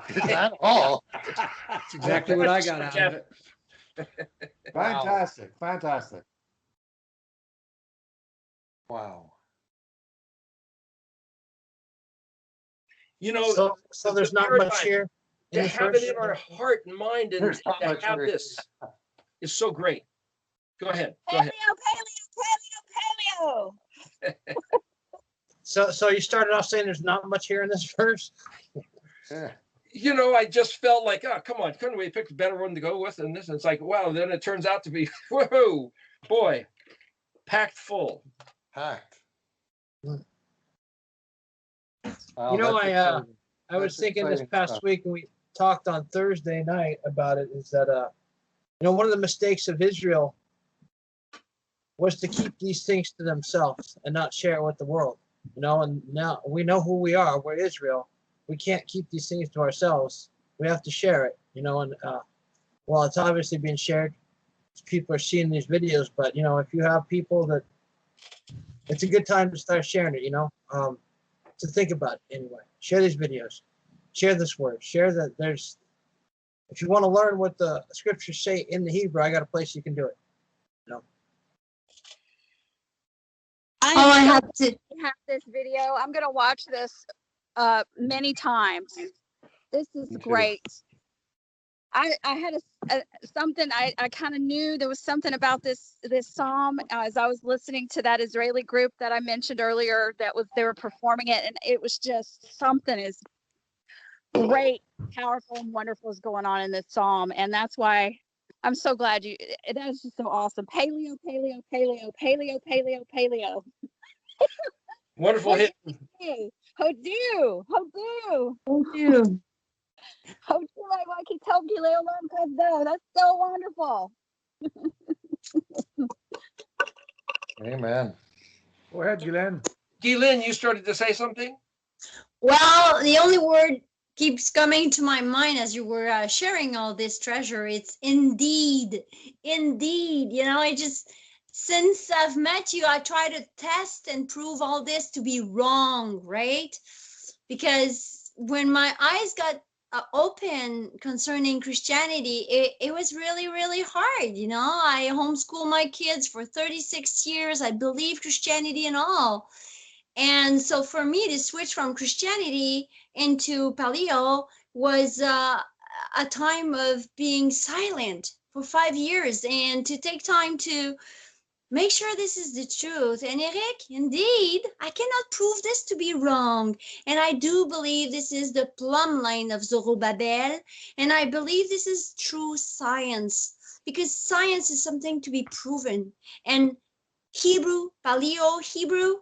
Is that all? That's exactly what I got out of it. Fantastic. Fantastic. Wow. You know, So there's not much here. to have it in our heart and mind and There's not to much have here. this is so great. Go ahead. Go Paleo, ahead. paleo, paleo, paleo. So you started off saying there's not much here in this verse. Yeah. You know, I just felt like, oh, come on, couldn't we pick a better one to go with? And this, and it's like, wow, then it turns out to be, whoa, boy, packed full. Packed. You Wow, know, that's exciting. I was That's thinking this exciting past stuff. week when we talked on Thursday night about it is that you know, one of the mistakes of Israel was to keep these things to themselves and not share it with the world. You know, and now we know who we are. We're Israel. We can't keep these things to ourselves. We have to share it. You know, and well, it's obviously being shared. People are seeing these videos, but you know, if you have people that, it's a good time to start sharing it. You know, to think about it anyway. Share these videos. Share this word. Share that there's. If you want to learn what the scriptures say in the Hebrew, I got a place you can do it. You know. I have to. have this video. I'm gonna watch this many times. This is Me too. great. I had something I kind of knew there was something about this psalm as I was listening to that Israeli group that I mentioned earlier they were performing it, and it was just something is great, powerful, and wonderful is going on in this psalm, and that's why I'm so glad that is just so awesome. Paleo, paleo, paleo, paleo, paleo, paleo. Wonderful hit. Hodu, hodu. Hodu. Hodu like Wakitobi Leolam Kazdo. That's so wonderful. Amen. Go ahead, Glenn. Gilin, you started to say something? Well, the only word keeps coming to my mind as you were sharing all this treasure. It's indeed, indeed. You know, I just, since I've met you, I try to test and prove all this to be wrong, right? Because when my eyes got open concerning Christianity, it was really, really hard. You know, I homeschooled my kids for 36 years. I believe Christianity and all. And so for me to switch from Christianity into Paleo was a time of being silent for 5 years and to take time to make sure this is the truth. And Eric, indeed, I cannot prove this to be wrong. And I do believe this is the plumb line of Zorobabel. And I believe this is true science, because science is something to be proven. And Hebrew, Paleo, Hebrew,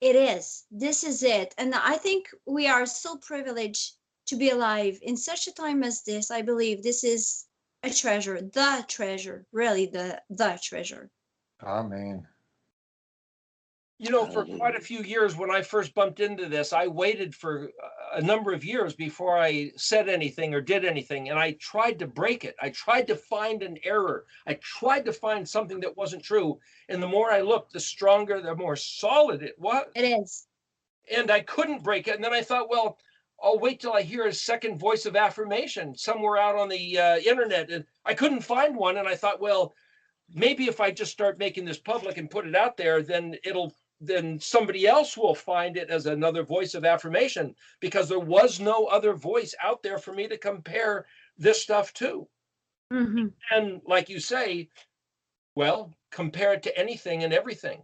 it is. This is it. And I think we are so privileged to be alive in such a time as this. I believe this is a treasure, really the treasure. Amen. You know, for quite a few years when I first bumped into this, I waited for a number of years before I said anything or did anything. And I tried to break it. I tried to find an error. I tried to find something that wasn't true. And the more I looked, the stronger, the more solid it was. It is. And I couldn't break it. And then I thought, well, I'll wait till I hear a second voice of affirmation somewhere out on the internet. And I couldn't find one. And I thought, well, maybe if I just start making this public and put it out there, then somebody else will find it as another voice of affirmation, because there was no other voice out there for me to compare this stuff to. Mm-hmm. And like you say, well, compare it to anything and everything.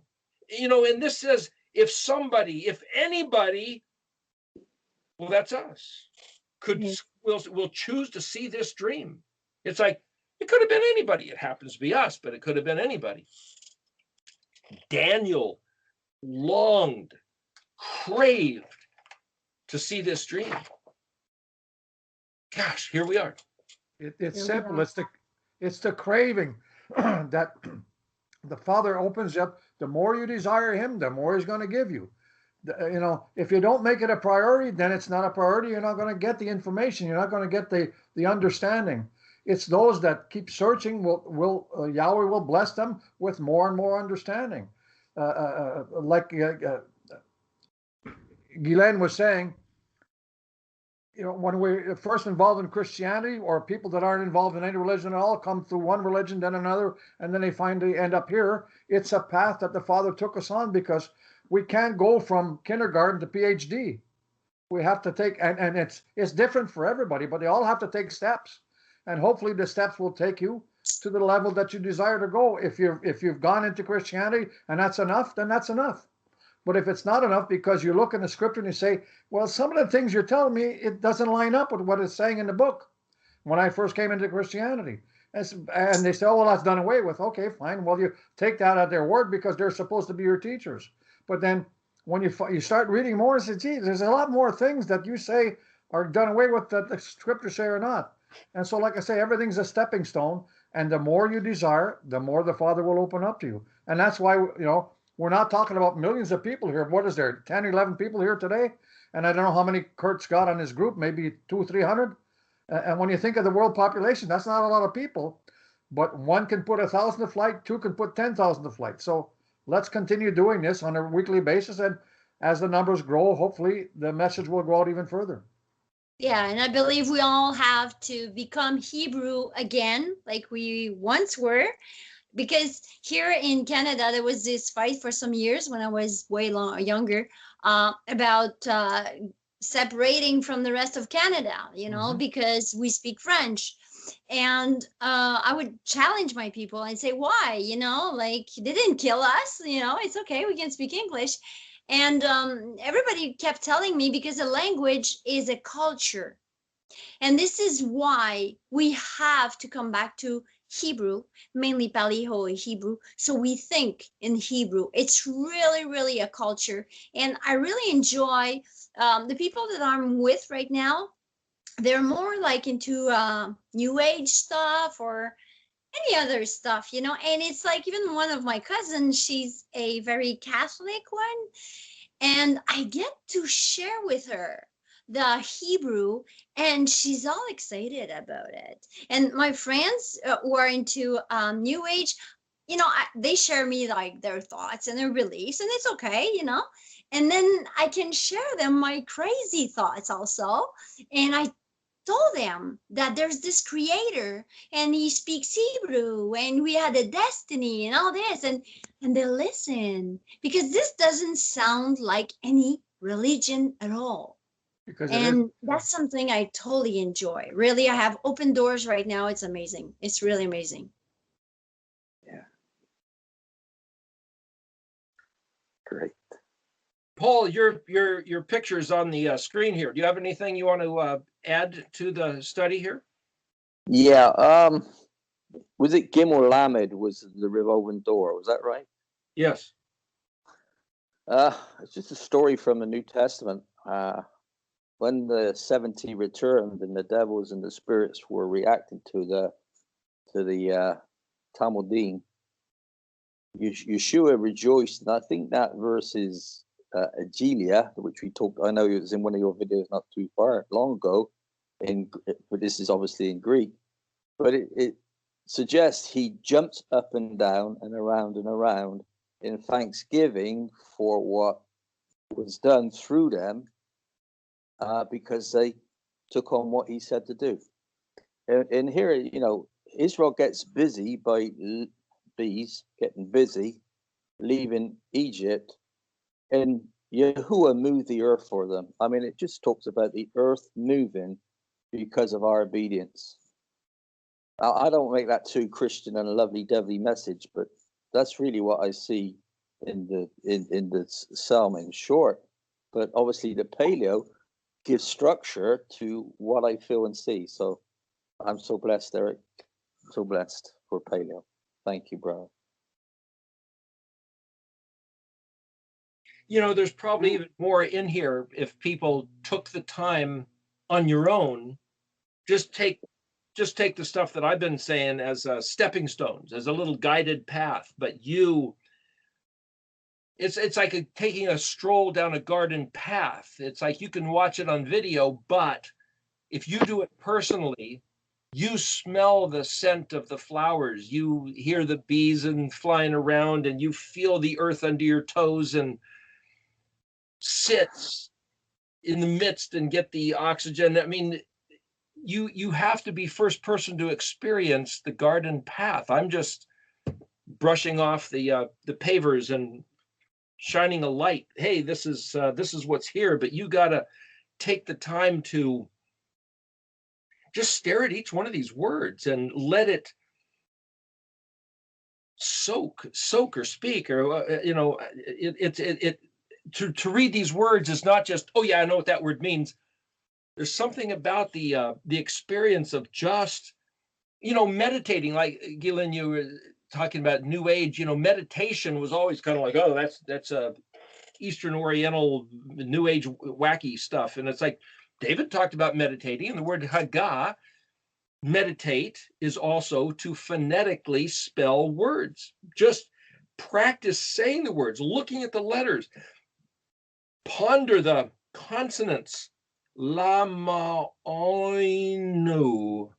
You know, and this says, if anybody, well, that's us, will choose to see this dream. It's like, it could have been anybody. It happens to be us, but it could have been anybody. Daniel longed, craved to see this dream. Gosh, here we are. It's Here we simple. are. It's the craving that the Father opens up. The more you desire Him, the more He's going to give you. You know, if you don't make it a priority, then it's not a priority. You're not going to get the information. You're not going to get the understanding. It's those that keep searching will Yahweh will bless them with more and more understanding. Like Guylaine was saying, you know, when we're first involved in Christianity, or people that aren't involved in any religion at all come through one religion, then another, and then they finally end up here. It's a path that the Father took us on, because we can't go from kindergarten to PhD. We have to take, and it's different for everybody, but they all have to take steps, and hopefully the steps will take you to the level that you desire to go. If you've gone into Christianity and that's enough, then that's enough. But if it's not enough, because you look in the scripture and you say, well, some of the things you're telling me, it doesn't line up with what it's saying in the book. When I first came into Christianity, and they say, oh, well, that's done away with. Okay, fine. Well, you take that at their word, because they're supposed to be your teachers. But then when you start reading more, and say, gee, there's a lot more things that you say are done away with that the scriptures say or not. And so, like I say, everything's a stepping stone. And the more you desire, the more the Father will open up to you. And that's why, you know, we're not talking about millions of people here. What is there, 10, 11 people here today? And I don't know how many Kurt's got on his group, maybe 200, 300. And when you think of the world population, that's not a lot of people. But one can put 1,000 to flight, two can put 10,000 to flight. So let's continue doing this on a weekly basis. And as the numbers grow, hopefully the message will go out even further. Yeah, and I believe we all have to become Hebrew again, like we once were. Because here in Canada, there was this fight for some years when I was way younger about separating from the rest of Canada, you know, because we speak French. And I would challenge my people and say, why? You know, like, they didn't kill us, you know, it's okay, we can speak English. And everybody kept telling me, because a language is a culture. And this is why we have to come back to Hebrew, mainly Paleo Hebrew. So we think in Hebrew. It's really, really a culture. And I really enjoy the people that I'm with right now. They're more like into New Age stuff or any other stuff, you know. And it's like, even one of my cousins, she's a very Catholic one. And I get to share with her the Hebrew, and she's all excited about it. And my friends who are into New Age, you know, they share me like their thoughts and their beliefs, and it's okay, you know. And then I can share them my crazy thoughts also. And I told them that there's this creator and he speaks Hebrew and we had a destiny and all this, and they listen, because this doesn't sound like any religion at all. And that's something I totally enjoy. Really, I have open doors right now. It's amazing. It's really amazing. Yeah. Great. Paul, your picture is on the screen here. Do you have anything you want to add to the study here? Yeah. Was it Gimel Lamed was the revolving door? Was that right? Yes. It's just a story from the New Testament. When the 70 returned and the devils and the spirits were reacting to the Talmudim, Yeshua rejoiced, and I think that verse is Ezekiel, which we talked. I know it was in one of your videos not too long ago, but this is obviously in Greek. But it suggests he jumps up and down and around in thanksgiving for what was done through them. Because they took on what he said to do. And here, you know, Israel gets busy by bees getting busy, leaving Egypt, and Yahuwah moved the earth for them. I mean, it just talks about the earth moving because of our obedience. I don't make that too Christian and a lovely devily message, but that's really what I see in the psalm in short. But obviously the Paleo gives structure to what I feel and see. So I'm so blessed, Eric. So blessed for Paleo. Thank you, brother. there's probably even more in here if people took the time on your own. Just take the stuff that I've been saying as stepping stones, as a little guided path. But it's like taking a stroll down a garden path. It's like you can watch it on video, but if you do it personally, you smell the scent of the flowers, you hear the bees and flying around, and you feel the earth under your toes, and sits in the midst and get the oxygen. I mean, you have to be first person to experience the garden path. I'm just brushing off the pavers and shining a light. Hey, this is what's here, but you got to take the time to just stare at each one of these words and let it soak or speak, or to read these words is not just, oh yeah, I know what that word means. There's something about the experience of just meditating. Like Gillen, you were talking about New Age. Meditation was always kind of like, oh, that's a Eastern Oriental New Age wacky stuff, and it's like David talked about meditating, and the word Haggah, meditate, is also to phonetically spell words. Just practice saying the words, looking at the letters, ponder the consonants. Lama oinu,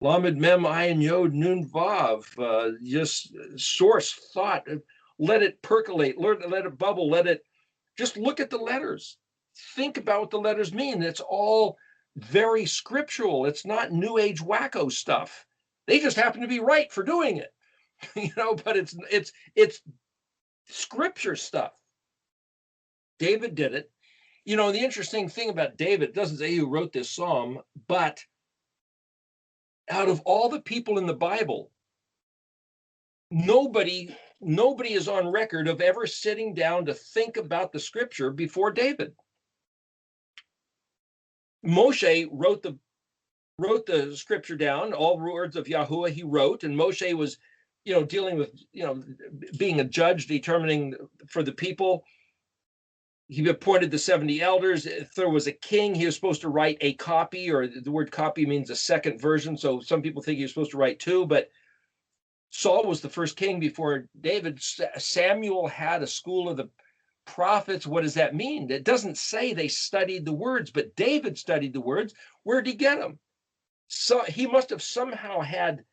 lamed mem ayin yod nun vav. Just source thought. Let it percolate. Let it bubble. Just look at the letters. Think about what the letters mean. It's all very scriptural. It's not New Age wacko stuff. They just happen to be right for doing it, but it's scripture stuff. David did it. The interesting thing about David, it doesn't say who wrote this psalm, but out of all the people in the Bible, nobody is on record of ever sitting down to think about the scripture before David. Moshe wrote the scripture down, all words of Yahuwah he wrote, and Moshe was, dealing with, being a judge, determining for the people. He appointed the 70 elders. If there was a king, he was supposed to write a copy, or the word copy means a second version. So some people think he was supposed to write two, but Saul was the first king before David. Samuel had a school of the prophets. What does that mean? It doesn't say they studied the words, but David studied the words. Where did he get them? So he must have somehow had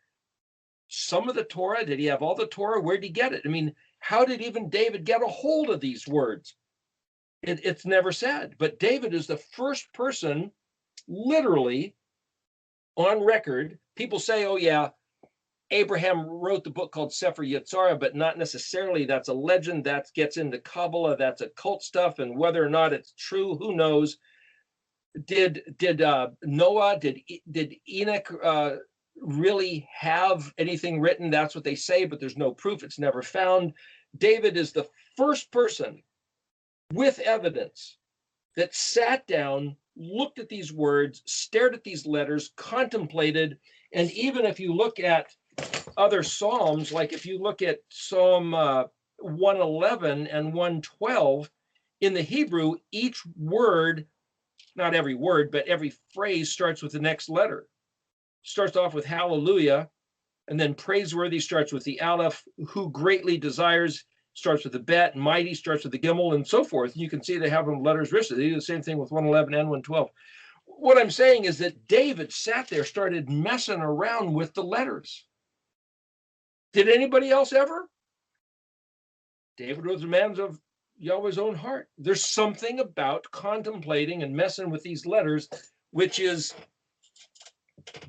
some of the Torah. Did he have all the Torah? Where did he get it? I mean, how did even David get a hold of these words? It's never said, but David is the first person literally on record. People say, oh yeah, Abraham wrote the book called Sefer Yetzirah, but not necessarily. That's a legend. That gets into Kabbalah. That's occult stuff, and whether or not it's true, who knows? Did Noah, did Enoch really have anything written? That's what they say, but there's no proof. It's never found. David is the first person with evidence that sat down, looked at these words, stared at these letters, contemplated, and even if you look at other Psalms, like if you look at Psalm 111 and 112, in the Hebrew, each word, not every word, but every phrase starts with the next letter. Starts off with hallelujah, and then praiseworthy starts with the aleph, who greatly desires starts with the bet, mighty starts with the gimel, and so forth. You can see they have them letters listed. They do the same thing with 111 and 112. What I'm saying is that David sat there, started messing around with the letters. Did anybody else ever? David was a man of Yahweh's own heart. There's something about contemplating and messing with these letters, which is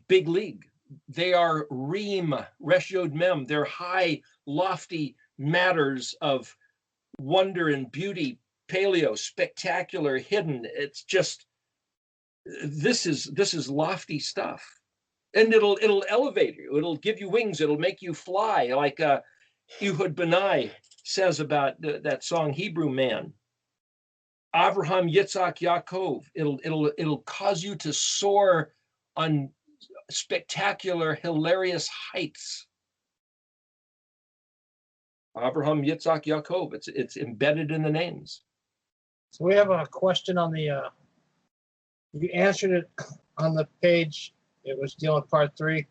big league. They are reem, resh yod mem. They're high, lofty matters of wonder and beauty, paleo, spectacular, hidden. It's just, this is lofty stuff, and it'll elevate you. It'll give you wings. It'll make you fly, like Ehud Benai says about that song Hebrew Man. Abraham, Yitzhak, Yaakov. It'll cause you to soar on spectacular, hilarious heights. Abraham, Yitzhak, Yaakov. It's embedded in the names. So we have a question on the, you answered it on the page. It was dealing with part 3,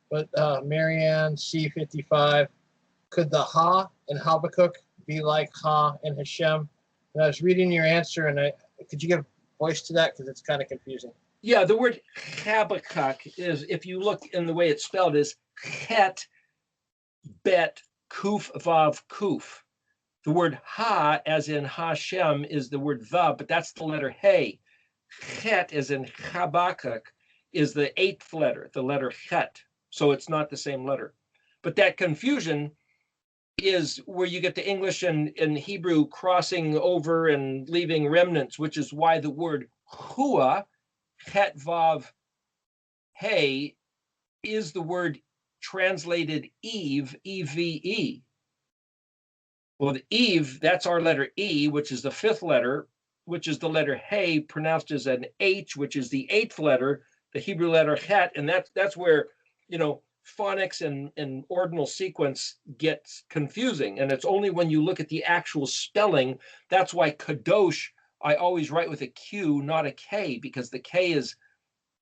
but Marianne C55, could the Ha in Habakkuk be like Ha in Hashem? And I was reading your answer, and could you give voice to that, because it's kind of confusing. Yeah, the word Habakkuk is, if you look in the way it's spelled, is Het Bet Kuf Vav Kuf. The word Ha, as in Hashem, is the word the, but that's the letter Hey. Het, as in Habakkuk, is the 8th letter, the letter Het. So it's not the same letter. But that confusion is where you get the English and Hebrew crossing over and leaving remnants, which is why the word Hua, Het Vav Hey, is the word translated Eve, E-V-E. Well, the Eve, that's our letter E, which is the 5th letter, which is the letter Hey, pronounced as an H, which is the 8th letter, the Hebrew letter Het, and that's where, phonics and ordinal sequence gets confusing. And it's only when you look at the actual spelling, that's why Kadosh, I always write with a Q, not a K, because the K is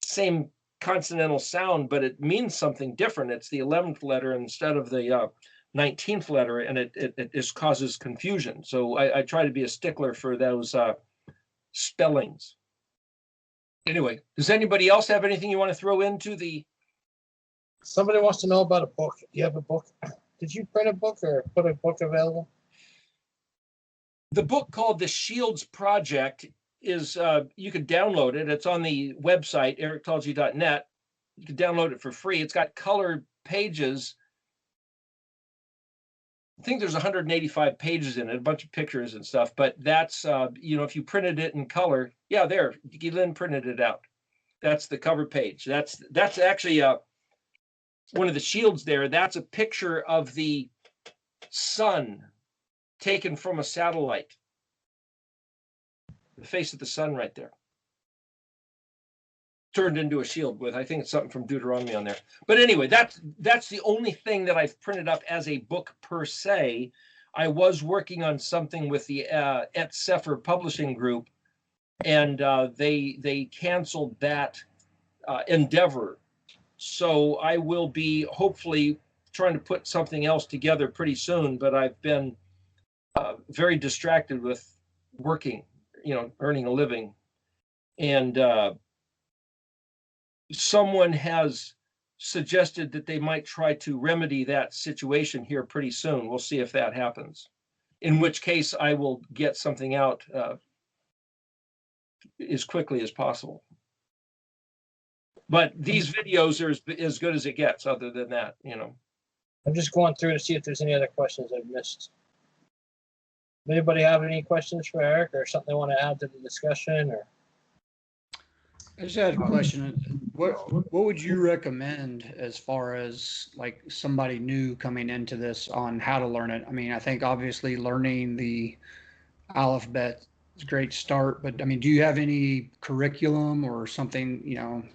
same consonantal sound, but it means something different. It's the 11th letter instead of the 19th letter, and it just causes confusion. So I try to be a stickler for those spellings. Anyway, does anybody else have anything you want to throw into the... Somebody wants to know about a book. Do you have a book? Did you print a book or put a book available? The book called The Shields Project is, you could download it. It's on the website, erictology.net. You can download it for free. It's got colored pages. I think there's 185 pages in it, a bunch of pictures and stuff, but that's, if you printed it in color, yeah, there, Gilin printed it out. That's the cover page. That's actually one of the shields there. That's a picture of the sun taken from a satellite. The face of the sun right there. Turned into a shield with, I think it's something from Deuteronomy on there. But anyway, that's the only thing that I've printed up as a book per se. I was working on something with the Et Sefer Publishing Group, and they canceled that endeavor. So I will be hopefully trying to put something else together pretty soon, but I've been very distracted with working, earning a living. And someone has suggested that they might try to remedy that situation here pretty soon. We'll see if that happens. In which case I will get something out as quickly as possible. But these videos are as good as it gets other than that, I'm just going through to see if there's any other questions I've missed. Anybody have any questions for Eric or something they want to add to the discussion? Or I just had a question. What would you recommend as far as like somebody new coming into this on how to learn it? I mean, I think obviously learning the alphabet is a great start, but I mean, do you have any curriculum or something,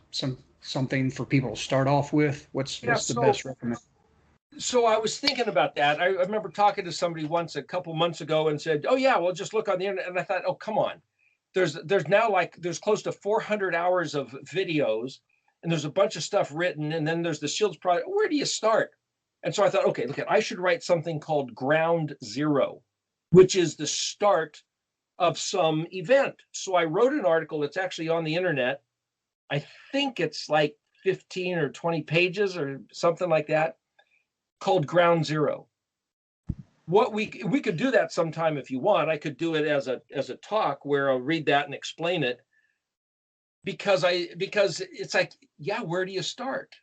something for people to start off with? What's the best recommend? So I was thinking about that. I remember talking to somebody once a couple months ago and said, oh yeah, well, just look on the internet. And I thought, oh, come on. There's now there's close to 400 hours of videos, and there's a bunch of stuff written, and then there's the Shields Project. Where do you start? And so I thought, okay, I should write something called Ground Zero, which is the start of some event. So I wrote an article that's actually on the internet. I think it's like 15 or 20 pages or something like that, called Ground Zero. What we could do that sometime if you want. I could do it as a talk where I'll read that and explain it, because it's like, yeah, where do you start?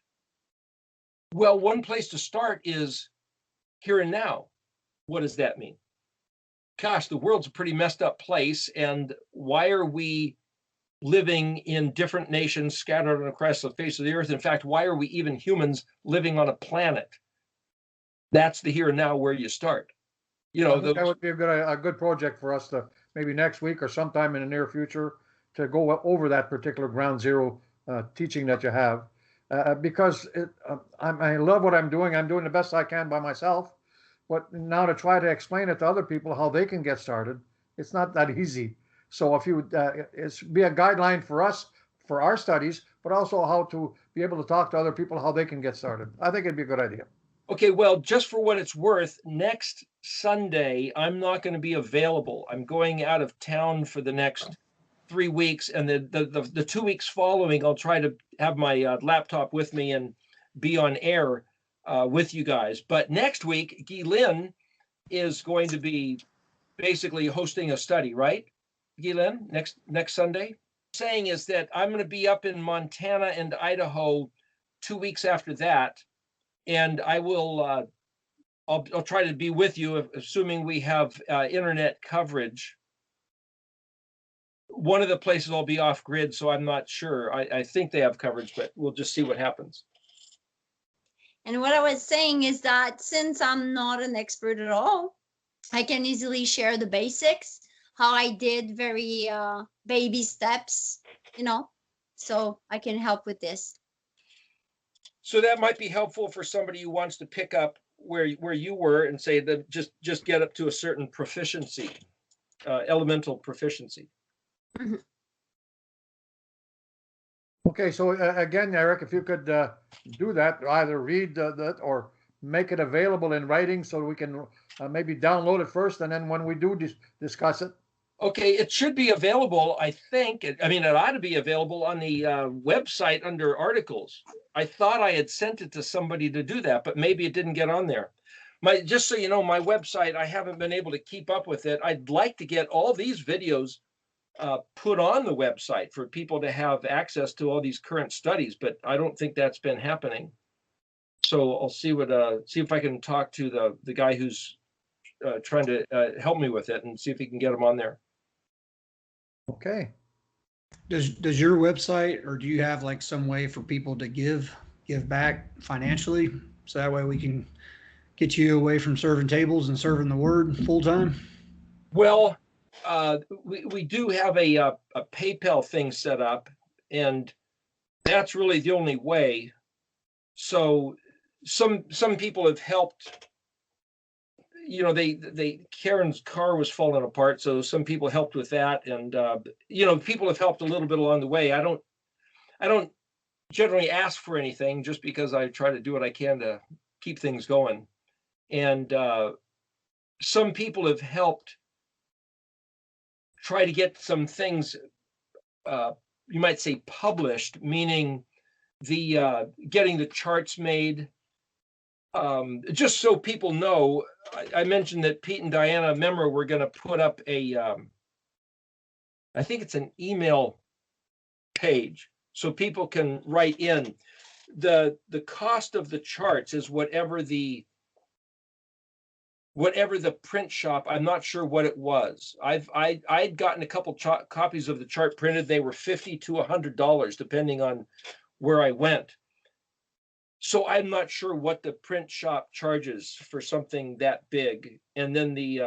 Well, one place to start is here and now. What does that mean? Gosh, the world's a pretty messed up place, and why are we living in different nations scattered across the face of the earth? In fact, why are we even humans living on a planet? That's the here and now where you start. That would be a good project for us to maybe next week or sometime in the near future to go over that particular Ground Zero teaching that you have, because I love what I'm doing. I'm doing the best I can by myself, but now to try to explain it to other people how they can get started, it's not that easy. So if you would, it's be a guideline for us for our studies, but also how to be able to talk to other people how they can get started. I think it'd be a good idea. Okay, well, just for what it's worth, next Sunday, I'm not going to be available. I'm going out of town for the next 3 weeks, and the 2 weeks following, I'll try to have my laptop with me and be on air with you guys. But next week, Guy is going to be basically hosting a study, right, Guy next Sunday? Saying is that I'm going to be up in Montana and Idaho 2 weeks after that. And I will, I'll try to be with you, assuming we have internet coverage. One of the places I'll be off grid, so I'm not sure. I think they have coverage, but we'll just see what happens. And what I was saying is that since I'm not an expert at all, I can easily share the basics, how I did very baby steps, so I can help with this. So that might be helpful for somebody who wants to pick up where you were and say that just get up to a certain proficiency, elemental proficiency. Mm-hmm. Okay, so again, Eric, if you could do that, either read that or make it available in writing so we can maybe download it first, and then when we do discuss it. Okay, it should be available, I think. I mean, it ought to be available on the website under articles. I thought I had sent it to somebody to do that, but maybe it didn't get on there. Just so you know, my website, I haven't been able to keep up with it. I'd like to get all these videos put on the website for people to have access to all these current studies, but I don't think that's been happening. So I'll see if I can talk to the guy who's trying to help me with it and see if he can get them on there. Okay. Does your website, or do you have like some way for people to give back financially, so that way we can get you away from serving tables and serving the word full time? Well, we do have a PayPal thing set up, and that's really the only way. So some people have helped. Karen's car was falling apart, so some people helped with that, and people have helped a little bit along the way. I don't generally ask for anything, just because I try to do what I can to keep things going. And some people have helped try to get some things, you might say, published, meaning the getting the charts made. Just so people know, I mentioned that Pete and Diana Memmer were going to put up I think it's an email page, so people can write in. The cost of the charts is whatever the print shop. I'm not sure what it was. I'd gotten a couple copies of the chart printed. They were $50 to $100 depending on where I went. So I'm not sure what the print shop charges for something that big. And then the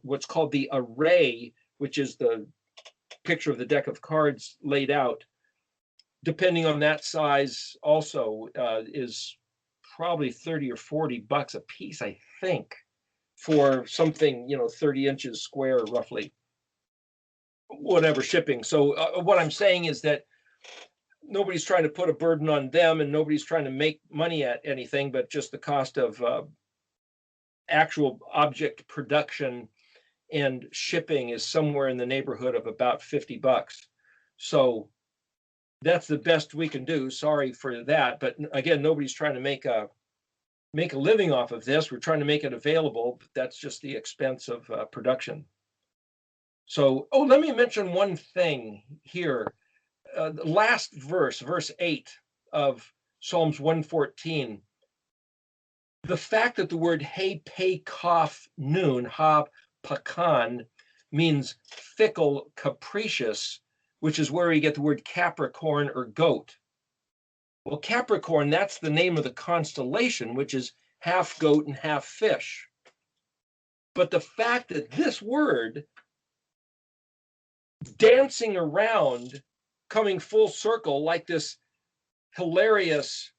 what's called the array, which is the picture of the deck of cards laid out, depending on that size also is probably 30 or 40 bucks a piece, I think, for something, 30 inches square roughly, whatever shipping. So what I'm saying is that nobody's trying to put a burden on them, and nobody's trying to make money at anything, but just the cost of actual object production and shipping is somewhere in the neighborhood of about 50 bucks. So that's the best we can do. Sorry for that. But again, nobody's trying to make a living off of this. We're trying to make it available, but that's just the expense of production. So, let me mention one thing here. The last verse 8 of Psalms 114, the fact that the word hey, pay, kof, noon, ha, pakan, means fickle, capricious, which is where we get the word Capricorn or goat. Well, Capricorn, that's the name of the constellation, which is half goat and half fish. But the fact that this word, dancing around, coming full circle like this hilarious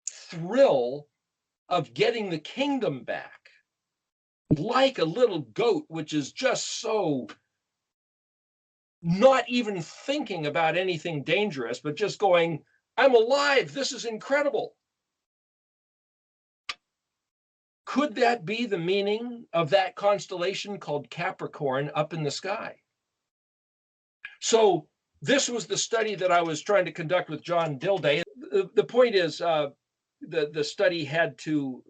thrill of getting the kingdom back, like a little goat, which is just so not even thinking about anything dangerous, but just going, I'm alive. This is incredible. Could that be the meaning of that constellation called Capricorn up in the sky? So this was the study that I was trying to conduct with John Dilday. The point is, the study had to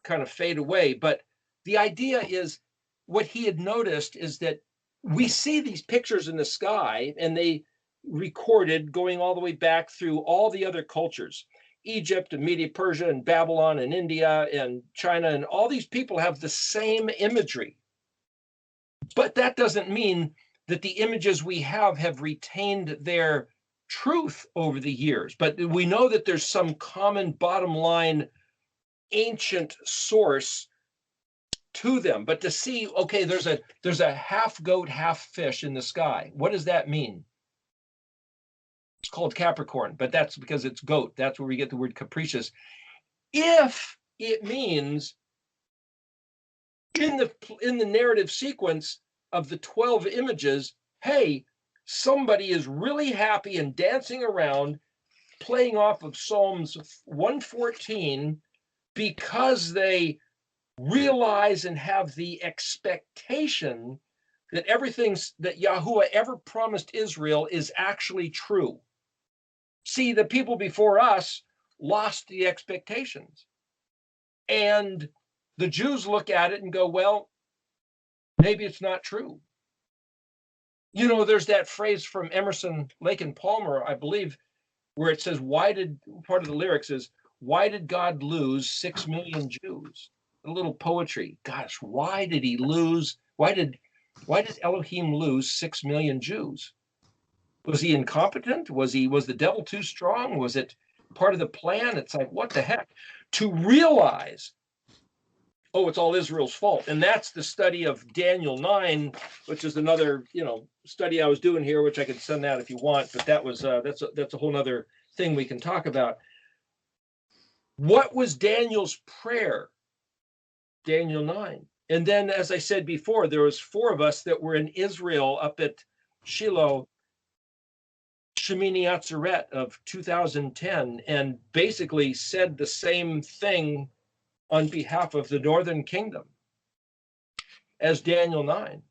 kind of fade away, but the idea is what he had noticed is that we see these pictures in the sky, and they recorded going all the way back through all the other cultures. Egypt and Media Persia and Babylon and India and China, and all these people have the same imagery. But that doesn't mean that the images we have retained their truth over the years. But we know that there's some common bottom line ancient source to them. But to see, okay, there's a half goat, half fish in the sky. What does that mean? It's called Capricorn, but that's because it's goat. That's where we get the word capricious. If it means in the narrative sequence of the 12 images, hey, somebody is really happy and dancing around, playing off of Psalms 114 because they realize and have the expectation that everything that Yahuwah ever promised Israel is actually true. See, the people before us lost the expectations. And the Jews look at it and go, well, maybe it's not true. You know, there's that phrase from Emerson, Lake and Palmer, I believe, where it says, part of the lyrics is, why did God lose 6 million Jews? A little poetry. Gosh, why did Elohim lose 6 million Jews? Was he incompetent? Was the devil too strong? Was it part of the plan? It's like, what the heck? To realize, oh, it's all Israel's fault. And that's the study of Daniel 9, which is another, study I was doing here, which I could send out if you want, but that was that's a whole nother thing we can talk about. What was Daniel's prayer? Daniel 9. And then, as I said before, there was 4 of us that were in Israel up at Shiloh, Shemini Atzeret of 2010, and basically said the same thing on behalf of the Northern Kingdom as Daniel 9.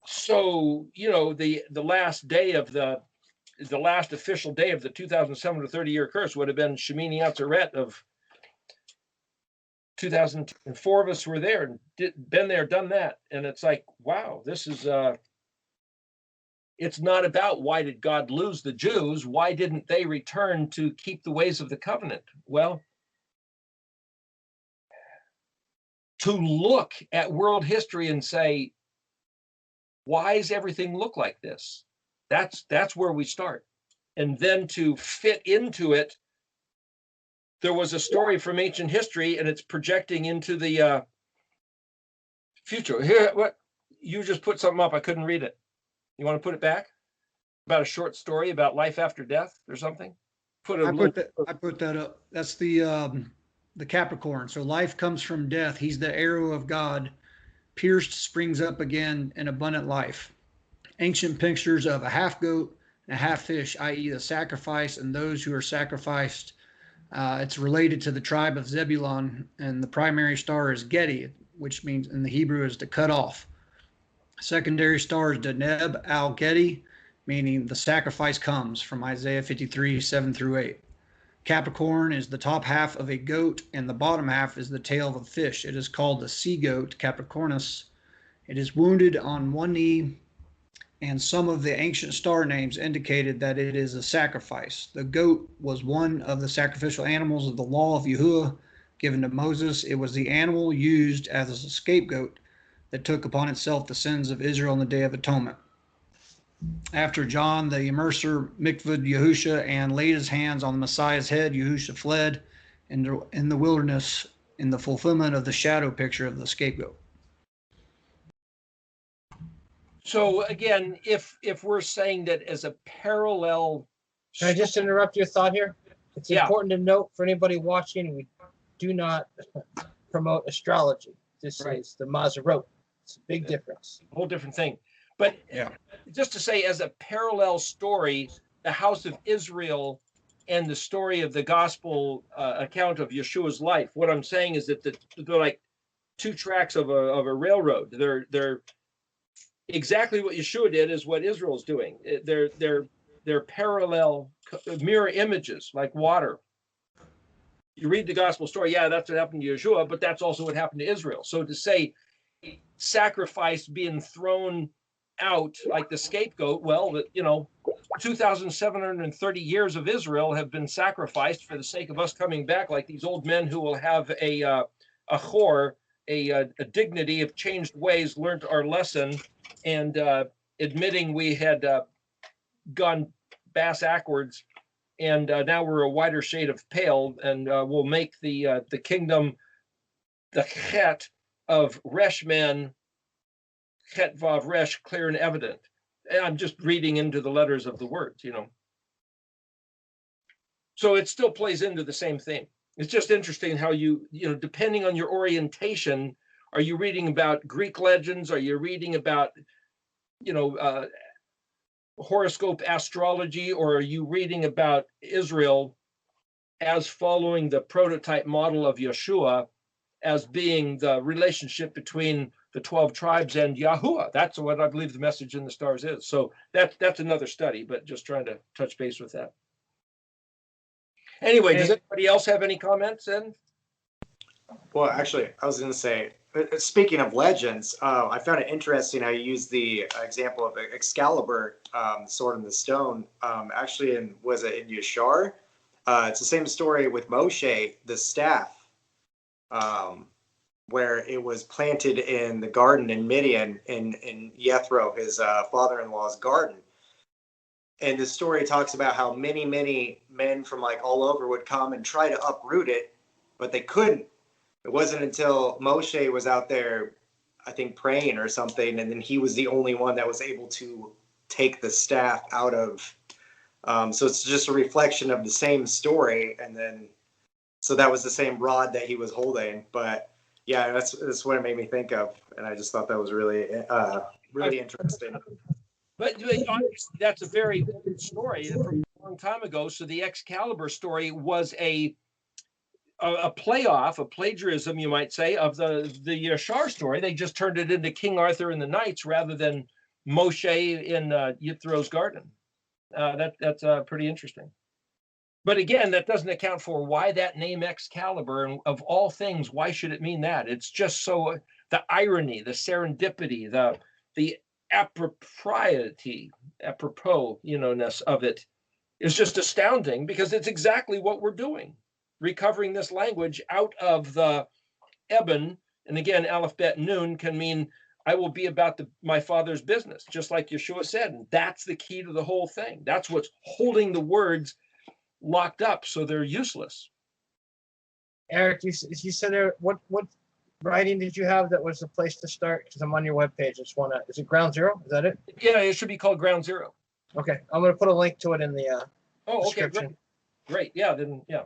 So, the last day of the last official day of the 2007 to 30-year curse would have been Shemini Atzeret of 2004 of us were there and been there, done that. And it's like, wow, this is, it's not about why did God lose the Jews? Why didn't they return to keep the ways of the covenant? Well, to look at world history and say, why does everything look like this? That's where we start. And then to fit into it, there was a story from ancient history, and it's projecting into the future. Here, what you just put something up. I couldn't read it. You want to put it back? About a short story about life after death or something? I put that up. That's the Capricorn. So life comes from death. He's the arrow of God. Pierced springs up again in abundant life. Ancient pictures of a half goat and a half fish, i.e. the sacrifice and those who are sacrificed. It's related to the tribe of Zebulun, and the primary star is Gedi, which means in the Hebrew is to cut off. Secondary star is Deneb al-Gedi, meaning the sacrifice comes, from Isaiah 53, 7 through 8. Capricorn is the top half of a goat, and the bottom half is the tail of a fish. It is called the sea goat, Capricornus. It is wounded on one knee, and some of the ancient star names indicated that it is a sacrifice. The goat was one of the sacrificial animals of the law of Yahuwah given to Moses. It was the animal used as a scapegoat that took upon itself the sins of Israel in the Day of Atonement. After John the Immerser mikvahd Yahusha and laid his hands on the Messiah's head, Yahusha fled in the wilderness in the fulfillment of the shadow picture of the scapegoat. So again, if we're saying that as a parallel, Can I just interrupt your thought here? It's important to note for anybody watching, we do not promote astrology. This is the Mazarot. It's a big difference. Whole different thing. But Yeah. just to say, as a parallel story, the house of Israel and the story of the gospel account of Yeshua's life. What I'm saying is that they're like two tracks of a railroad. They're exactly what Yeshua did is what Israel's doing. They're parallel mirror images, like water. You read the gospel story, yeah, that's what happened to Yeshua, but that's also what happened to Israel. So to say sacrifice being thrown out like the scapegoat, well, 2,730 years of Israel have been sacrificed for the sake of us coming back, like these old men who will have a chor, a dignity of changed ways, learned our lesson, and admitting we had gone backwards, and now we're a wider shade of pale, and we'll make the kingdom, the chet of Resh men, chet vav resh, clear and evident. And I'm just reading into the letters of the words, So it still plays into the same thing. It's just interesting how depending on your orientation, are you reading about Greek legends? Are you reading about, horoscope astrology, or are you reading about Israel as following the prototype model of Yeshua as being the relationship between the 12 tribes and Yahuwah? That's what I believe the message in the stars is. So that's another study, but just trying to touch base with that. Anyway, does anybody else have any comments then? Well, actually, I was going to say, speaking of legends, I found it interesting how you used the example of Excalibur, sword in the stone. Actually, was it in Yashar? It's the same story with Moshe, the staff, where it was planted in the garden in Midian, in Jethro, his father-in-law's garden. And the story talks about how many, many men from like all over would come and try to uproot it, but they couldn't. It wasn't until Moshe was out there, I think, praying or something, and then he was the only one that was able to take the staff out of. So it's just a reflection of the same story, and then so that was the same rod that he was holding. But yeah, that's what it made me think of, and I just thought that was really really interesting. But obviously, that's a very old story from a long time ago. So the Excalibur story was a plagiarism, you might say, of the Yashar story. They just turned it into King Arthur and the Knights rather than Moshe in Yithro's garden. That's pretty interesting. But again, that doesn't account for why that name Excalibur, and of all things, why should it mean that? It's just so the irony, the serendipity, the apropos-ness of it is just astounding, because it's exactly what we're doing. Recovering this language out of the Eben, and again, Aleph Bet Nun can mean I will be about my Father's business, just like Yeshua said. And that's the key to the whole thing. That's what's holding the words locked up so they're useless. Eric, you said there, what writing did you have that was the place to start? Because I'm on your webpage. Is it Ground Zero? Is that it? Yeah, it should be called Ground Zero. Okay, I'm going to put a link to it in the description. Great. Yeah, then, yeah.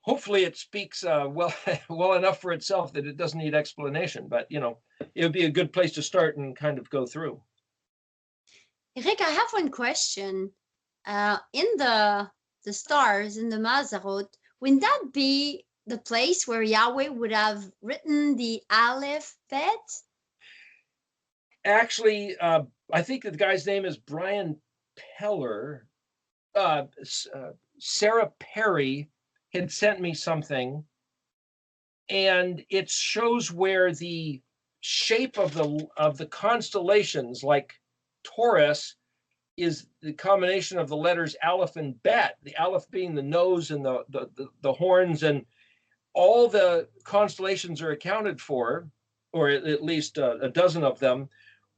Hopefully it speaks well enough for itself that it doesn't need explanation, but it would be a good place to start and kind of go through. Rick, I have one question. In the stars, in the Mazarot, wouldn't that be the place where Yahweh would have written the Aleph Bet? Actually, I think the guy's name is Brian Peller. Sarah Perry had sent me something, and it shows where the shape of the constellations, like Taurus, is the combination of the letters Aleph and Bet. The Aleph being the nose and the horns, and all the constellations are accounted for, or at least a dozen of them,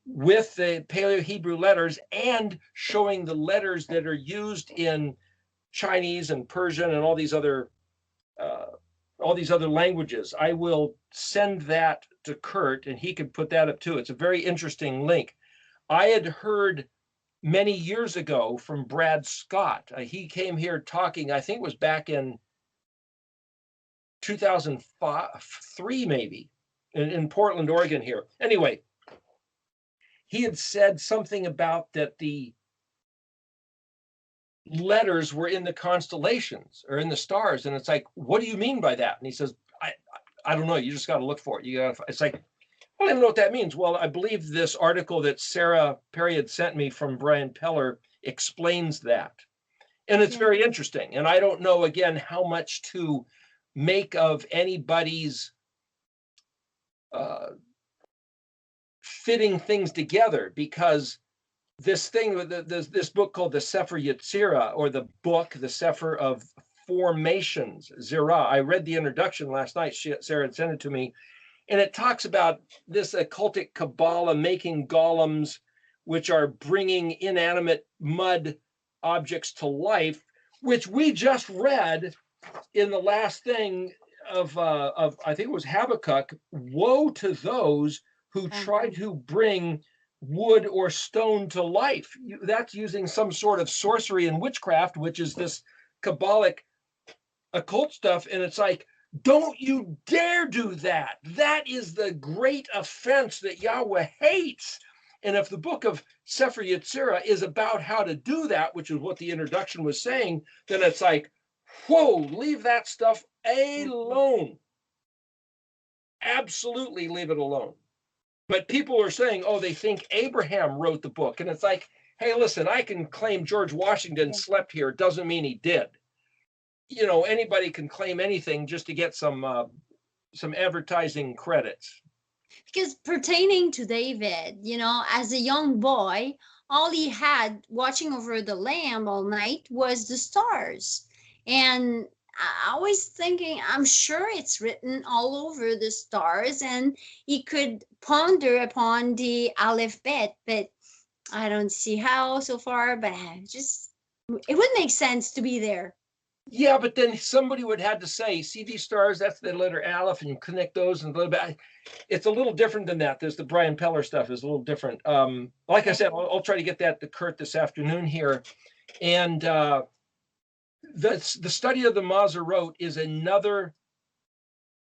with the Paleo Hebrew letters, and showing the letters that are used in Chinese and Persian and all these other languages. I will send that to Kurt, and he could put that up too. It's a very interesting link. I had heard many years ago from Brad Scott. He came here talking, I think it was back in 2003, maybe, in Portland, Oregon here. Anyway, he had said something about that the letters were in the constellations or in the stars. And it's like, what do you mean by that? And he says, I don't know. You just got to look for it. It's like, I don't even know what that means. Well, I believe this article that Sarah Perry had sent me from Brian Peller explains that. And it's very interesting. And I don't know, again, how much to make of anybody's fitting things together, because this thing, this book called the Sefer Yetzirah, or the Sefer of Formations, Zirah. I read the introduction last night. Sarah had sent it to me. And it talks about this occultic Kabbalah making golems, which are bringing inanimate mud objects to life, which we just read in the last thing of I think it was Habakkuk. Woe to those who try to bring wood or stone to life. That's using some sort of sorcery and witchcraft, which is this Kabbalic occult stuff. And it's like, don't you dare do that. That is the great offense that Yahweh hates. And if the book of Sefer Yetzirah is about how to do that, which is what the introduction was saying, then it's like, whoa, leave that stuff alone. Absolutely leave it alone. But people are saying, oh, they think Abraham wrote the book. And it's like, hey, listen, I can claim George Washington slept here. Doesn't mean he did. You know, anybody can claim anything just to get some advertising credits. Because pertaining to David, you know, as a young boy, all he had watching over the lamb all night was the stars. And I was thinking, I'm sure it's written all over the stars, and he could ponder upon the Aleph Bet, but I don't see how so far, but it would make sense to be there. Yeah, but then somebody would have to say, see these stars, that's the letter Aleph, and you connect those and a little bit. It's a little different than that. There's the Brian Peller stuff is a little different. Like I said, I'll try to get that to Kurt this afternoon here. And the study of the Mazarot is another,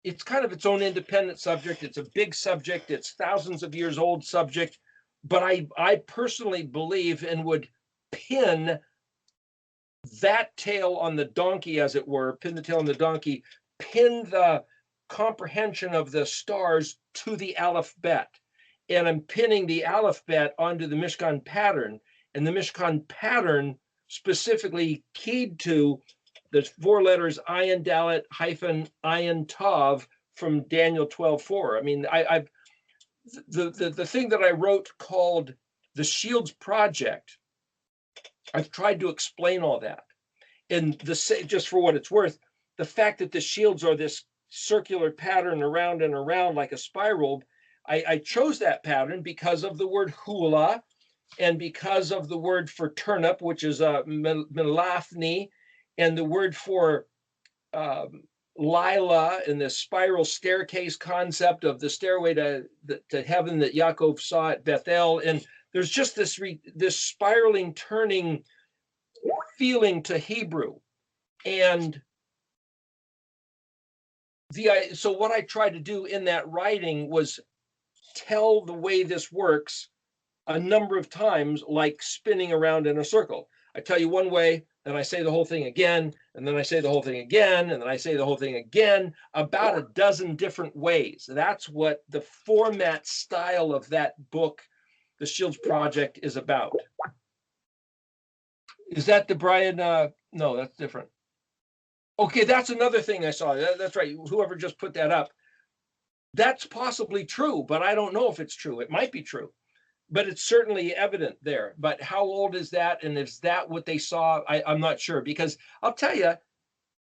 it's kind of its own independent subject. It's a big subject. It's thousands of years old subject. But I personally believe and would pin that tail on the donkey, as it were, pin the tail on the donkey, pin the comprehension of the stars to the Aleph Bet. And I'm pinning the Aleph Bet onto the Mishkan pattern. And the Mishkan pattern specifically keyed to the four letters Ayin Dalet hyphen Ayin Tav from Daniel 12:4. I mean, I've the thing that I wrote called the Shields Project, I've tried to explain all that. And just for what it's worth, the fact that the shields are this circular pattern around and around like a spiral, I chose that pattern because of the word hula, and because of the word for turnip, which is melafni, and the word for Lila, and the spiral staircase concept of the stairway to heaven that Yaakov saw at Bethel. And there's just this spiraling, turning feeling to Hebrew. And so what I tried to do in that writing was tell the way this works a number of times, like spinning around in a circle. I tell you one way, then I say the whole thing again, and then I say the whole thing again, and then I say the whole thing again, about a dozen different ways. That's what the format style of that book, The Shields Project, is about. Is that the Brian? No, that's different. Okay, that's another thing I saw. That's right. Whoever just put that up. That's possibly true, but I don't know if it's true. It might be true, but it's certainly evident there. But how old is that? And is that what they saw? I'm not sure, because I'll tell you,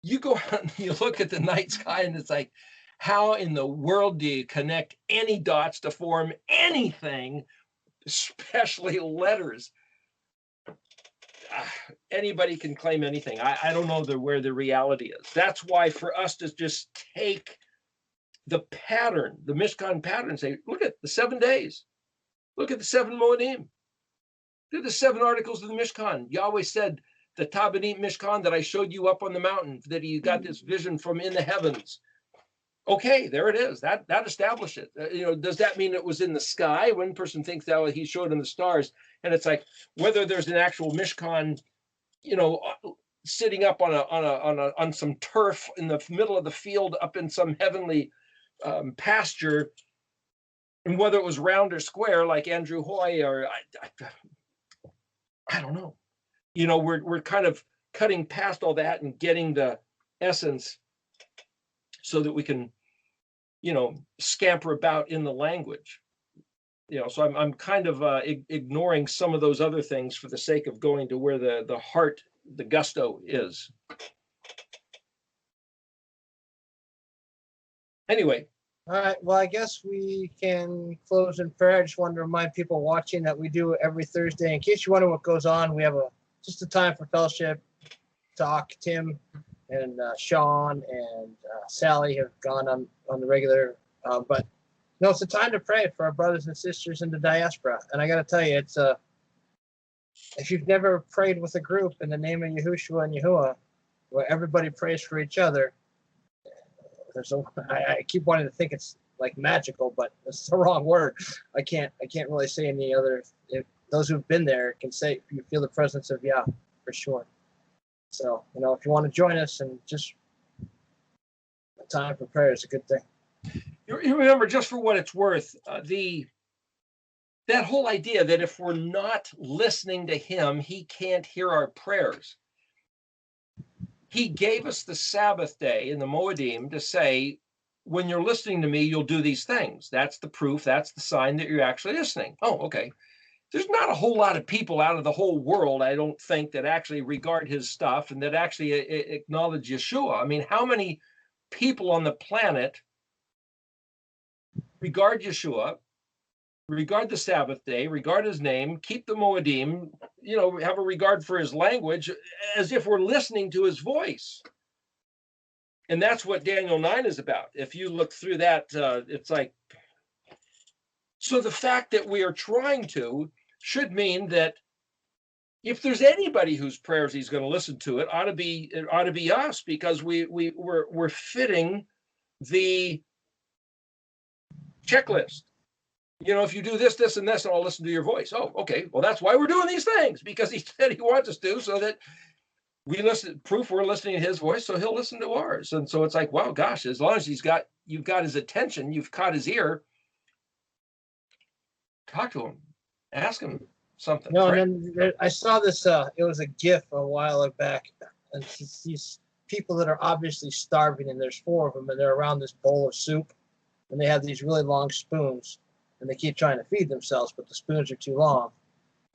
you go out and you look at the night sky and it's like, how in the world do you connect any dots to form anything, especially letters? Anybody can claim anything. I don't know where the reality is. That's why for us to just take the pattern, the Mishkan pattern, and say, look at the 7 days. Look at the 7 Moedim. Look at the 7 articles of the Mishkan. Yahweh said, the Tabanit Mishkan that I showed you up on the mountain, that he got this vision from in the heavens. Okay, there it is. That established it. Does that mean it was in the sky? One person thinks that he showed in the stars, and it's like whether there's an actual Mishkan, sitting up on some turf in the middle of the field, up in some heavenly pasture, and whether it was round or square, like Andrew Hoy, or I don't know. We're kind of cutting past all that and getting the essence, so that we can, scamper about in the language. So I'm kind of ignoring some of those other things for the sake of going to where the heart, the gusto is. Anyway. All right. Well, I guess we can close in prayer. I just wanted to remind people watching that we do every Thursday. In case you wonder what goes on, we have just a time for fellowship, talk. Tim and Sean and Sally have gone on the regular, but it's a time to pray for our brothers and sisters in the diaspora. And I got to tell you, it's if you've never prayed with a group in the name of Yahushua and Yahuwah, where everybody prays for each other, I keep wanting to think it's like magical, but it's the wrong word. I can't really say any other. If those who've been there can say you feel the presence of Yah for sure. So if you want to join us, and just a time for prayer is a good thing. You remember, just for what it's worth, that whole idea that if we're not listening to him, he can't hear our prayers. He gave us the Sabbath day in the Moedim to say, when you're listening to me, you'll do these things. That's the proof. That's the sign that you're actually listening. Oh, okay. There's not a whole lot of people out of the whole world, I don't think, that actually regard his stuff and that actually acknowledge Yeshua. I mean, how many people on the planet regard Yeshua, regard the Sabbath day, regard his name, keep the Moedim, have a regard for his language, as if we're listening to his voice? And that's what Daniel 9 is about. If you look through that, it's like, so the fact that we are trying to should mean that if there's anybody whose prayers he's going to listen to, it ought to be us, because we're fitting the checklist. If you do this, this, and this, and I'll listen to your voice. Oh, okay. Well, that's why we're doing these things, because he said he wants us to, so that we listen, proof we're listening to his voice, so he'll listen to ours. And so it's like, wow, gosh, as long as you've got his attention, you've caught his ear, talk to him, ask him something. And then I saw this, it was a GIF a while back, and it's these people that are obviously starving, and there's 4 of them, and they're around this bowl of soup, and they have these really long spoons, and they keep trying to feed themselves, but the spoons are too long.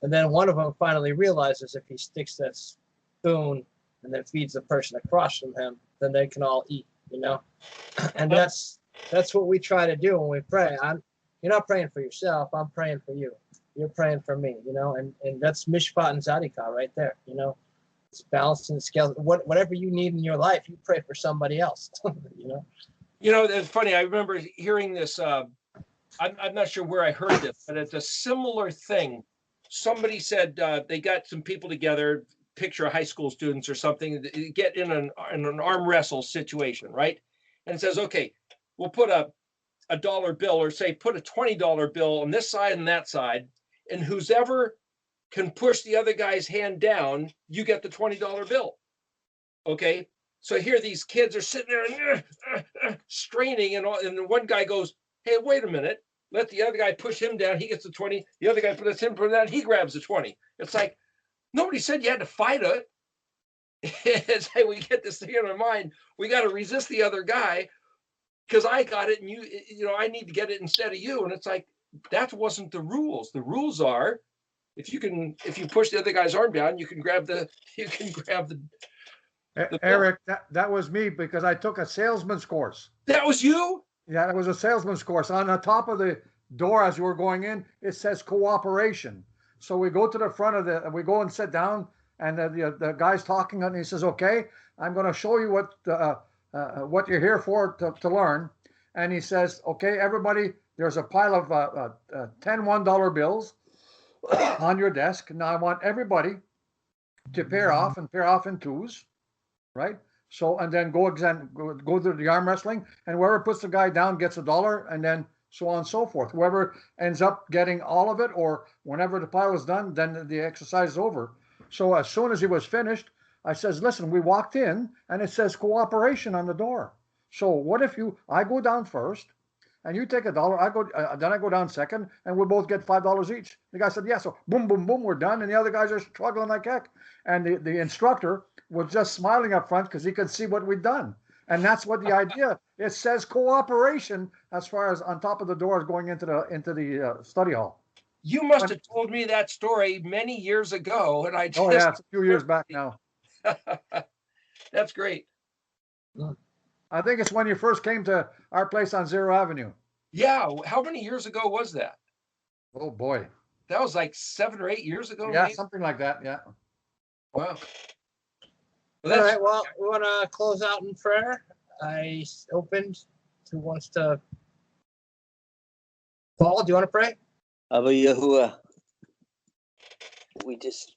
And then one of them finally realizes if he sticks that spoon and then feeds the person across from him, then they can all eat, And that's what we try to do when we pray. You're not praying for yourself. I'm praying for you. You're praying for me, and that's Mishpat and Zadikah right there, It's balancing the scale. Whatever you need in your life, you pray for somebody else, It's funny. I remember hearing this. I'm not sure where I heard this, but it's a similar thing. Somebody said they got some people together, picture of high school students or something, get in an arm wrestle situation, right? And it says, okay, we'll put a dollar bill, or say put a $20 bill on this side and that side, and whoever can push the other guy's hand down, you get the $20 bill. Okay, so here these kids are sitting there straining, and one guy goes, hey, wait a minute, let the other guy push him down, he gets the 20, the other guy puts him down, he grabs the 20. It's like, nobody said you had to fight it. It's like, we get this thing in our mind, we got to resist the other guy because I got it, and I need to get it instead of you. And it's like, that wasn't the rules. The rules are, if you push the other guy's arm down, you can grab the Eric, that was me, because I took a salesman's course. That was you? Yeah, it was a salesman's course. On the top of the door as you were going in, it says cooperation. So we go to the front we go and sit down, and the guy's talking, and he says, okay, I'm going to show you what you're here for to learn. And he says, okay, everybody, there's a pile of 10 $1 bills on your desk. Now I want everybody to pair off in twos, right? So, and then go to the arm wrestling, and whoever puts the guy down gets $1, and then so on and so forth. Whoever ends up getting all of it, or whenever the pile is done, then the exercise is over. So as soon as he was finished, I says, listen, we walked in and it says cooperation on the door. So what if I go down first and you take $1, then I go down second, and we'll both get $5 each. The guy said, yeah. So boom, boom, boom, we're done. And the other guys are struggling like heck. And the instructor was just smiling up front because he could see what we'd done. And that's what the idea. It says cooperation as far as on top of the doors going into the study hall. You must have told me that story many years ago, and I just. Oh yeah, it's a few years back now. That's great. I think it's when you first came to our place on Zero Avenue. Yeah. How many years ago was that? Oh boy. That was like 7 or 8 years ago. Yeah, maybe? something like that. Yeah. Wow. All right. Well, we want to close out in prayer. I opened. Who wants to? Paul, do you want to pray? Abba Yahuwah, we just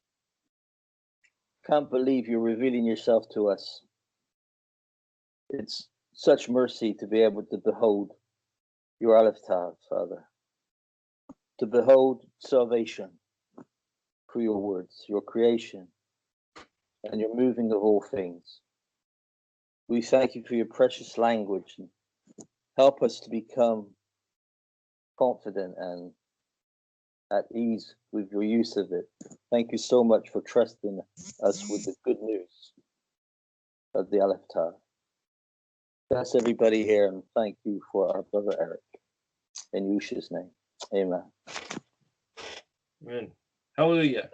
can't believe you're revealing yourself to us. It's such mercy to be able to behold your Aleph Tav, Father, to behold salvation through your words, your creation, and your moving of all things. We thank you for your precious language, and help us to become confident and at ease with your use of it. Thank you so much for trusting us with the good news of the Aleph Tav. Bless everybody here, and thank you for our brother Eric. In Yeshua's name, amen. Amen. Hallelujah.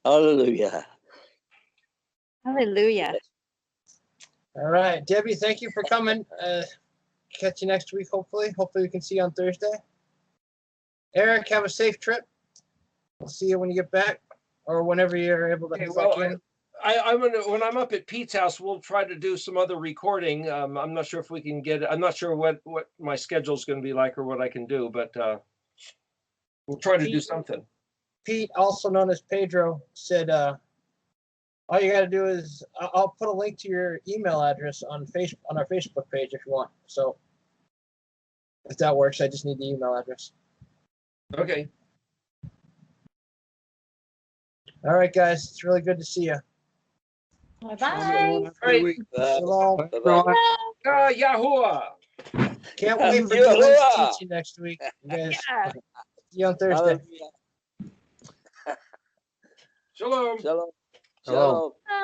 Hallelujah. Hallelujah. All right, Debbie, thank you for coming. Catch you next week, hopefully. Hopefully we can see you on Thursday. Eric, have a safe trip. We'll see you when you get back, or whenever you're able to. Okay, well, I'm gonna, when I'm up at Pete's house, we'll try to do some other recording. I'm not sure if we can get. I'm not sure what my schedule is going to be like or what I can do, but we'll try to do something. Pete, also known as Pedro, said all you got to do is I'll put a link to your email address on our Facebook page if you want. So if that works, I just need the email address. Okay. All right, guys. It's really good to see you. Bye-bye. Right. Shalom. Yahuwah. Can't wait for Dylan's teaching next week. You guys, Yeah. see you on Thursday. Shalom. Shalom. Shalom. Bye.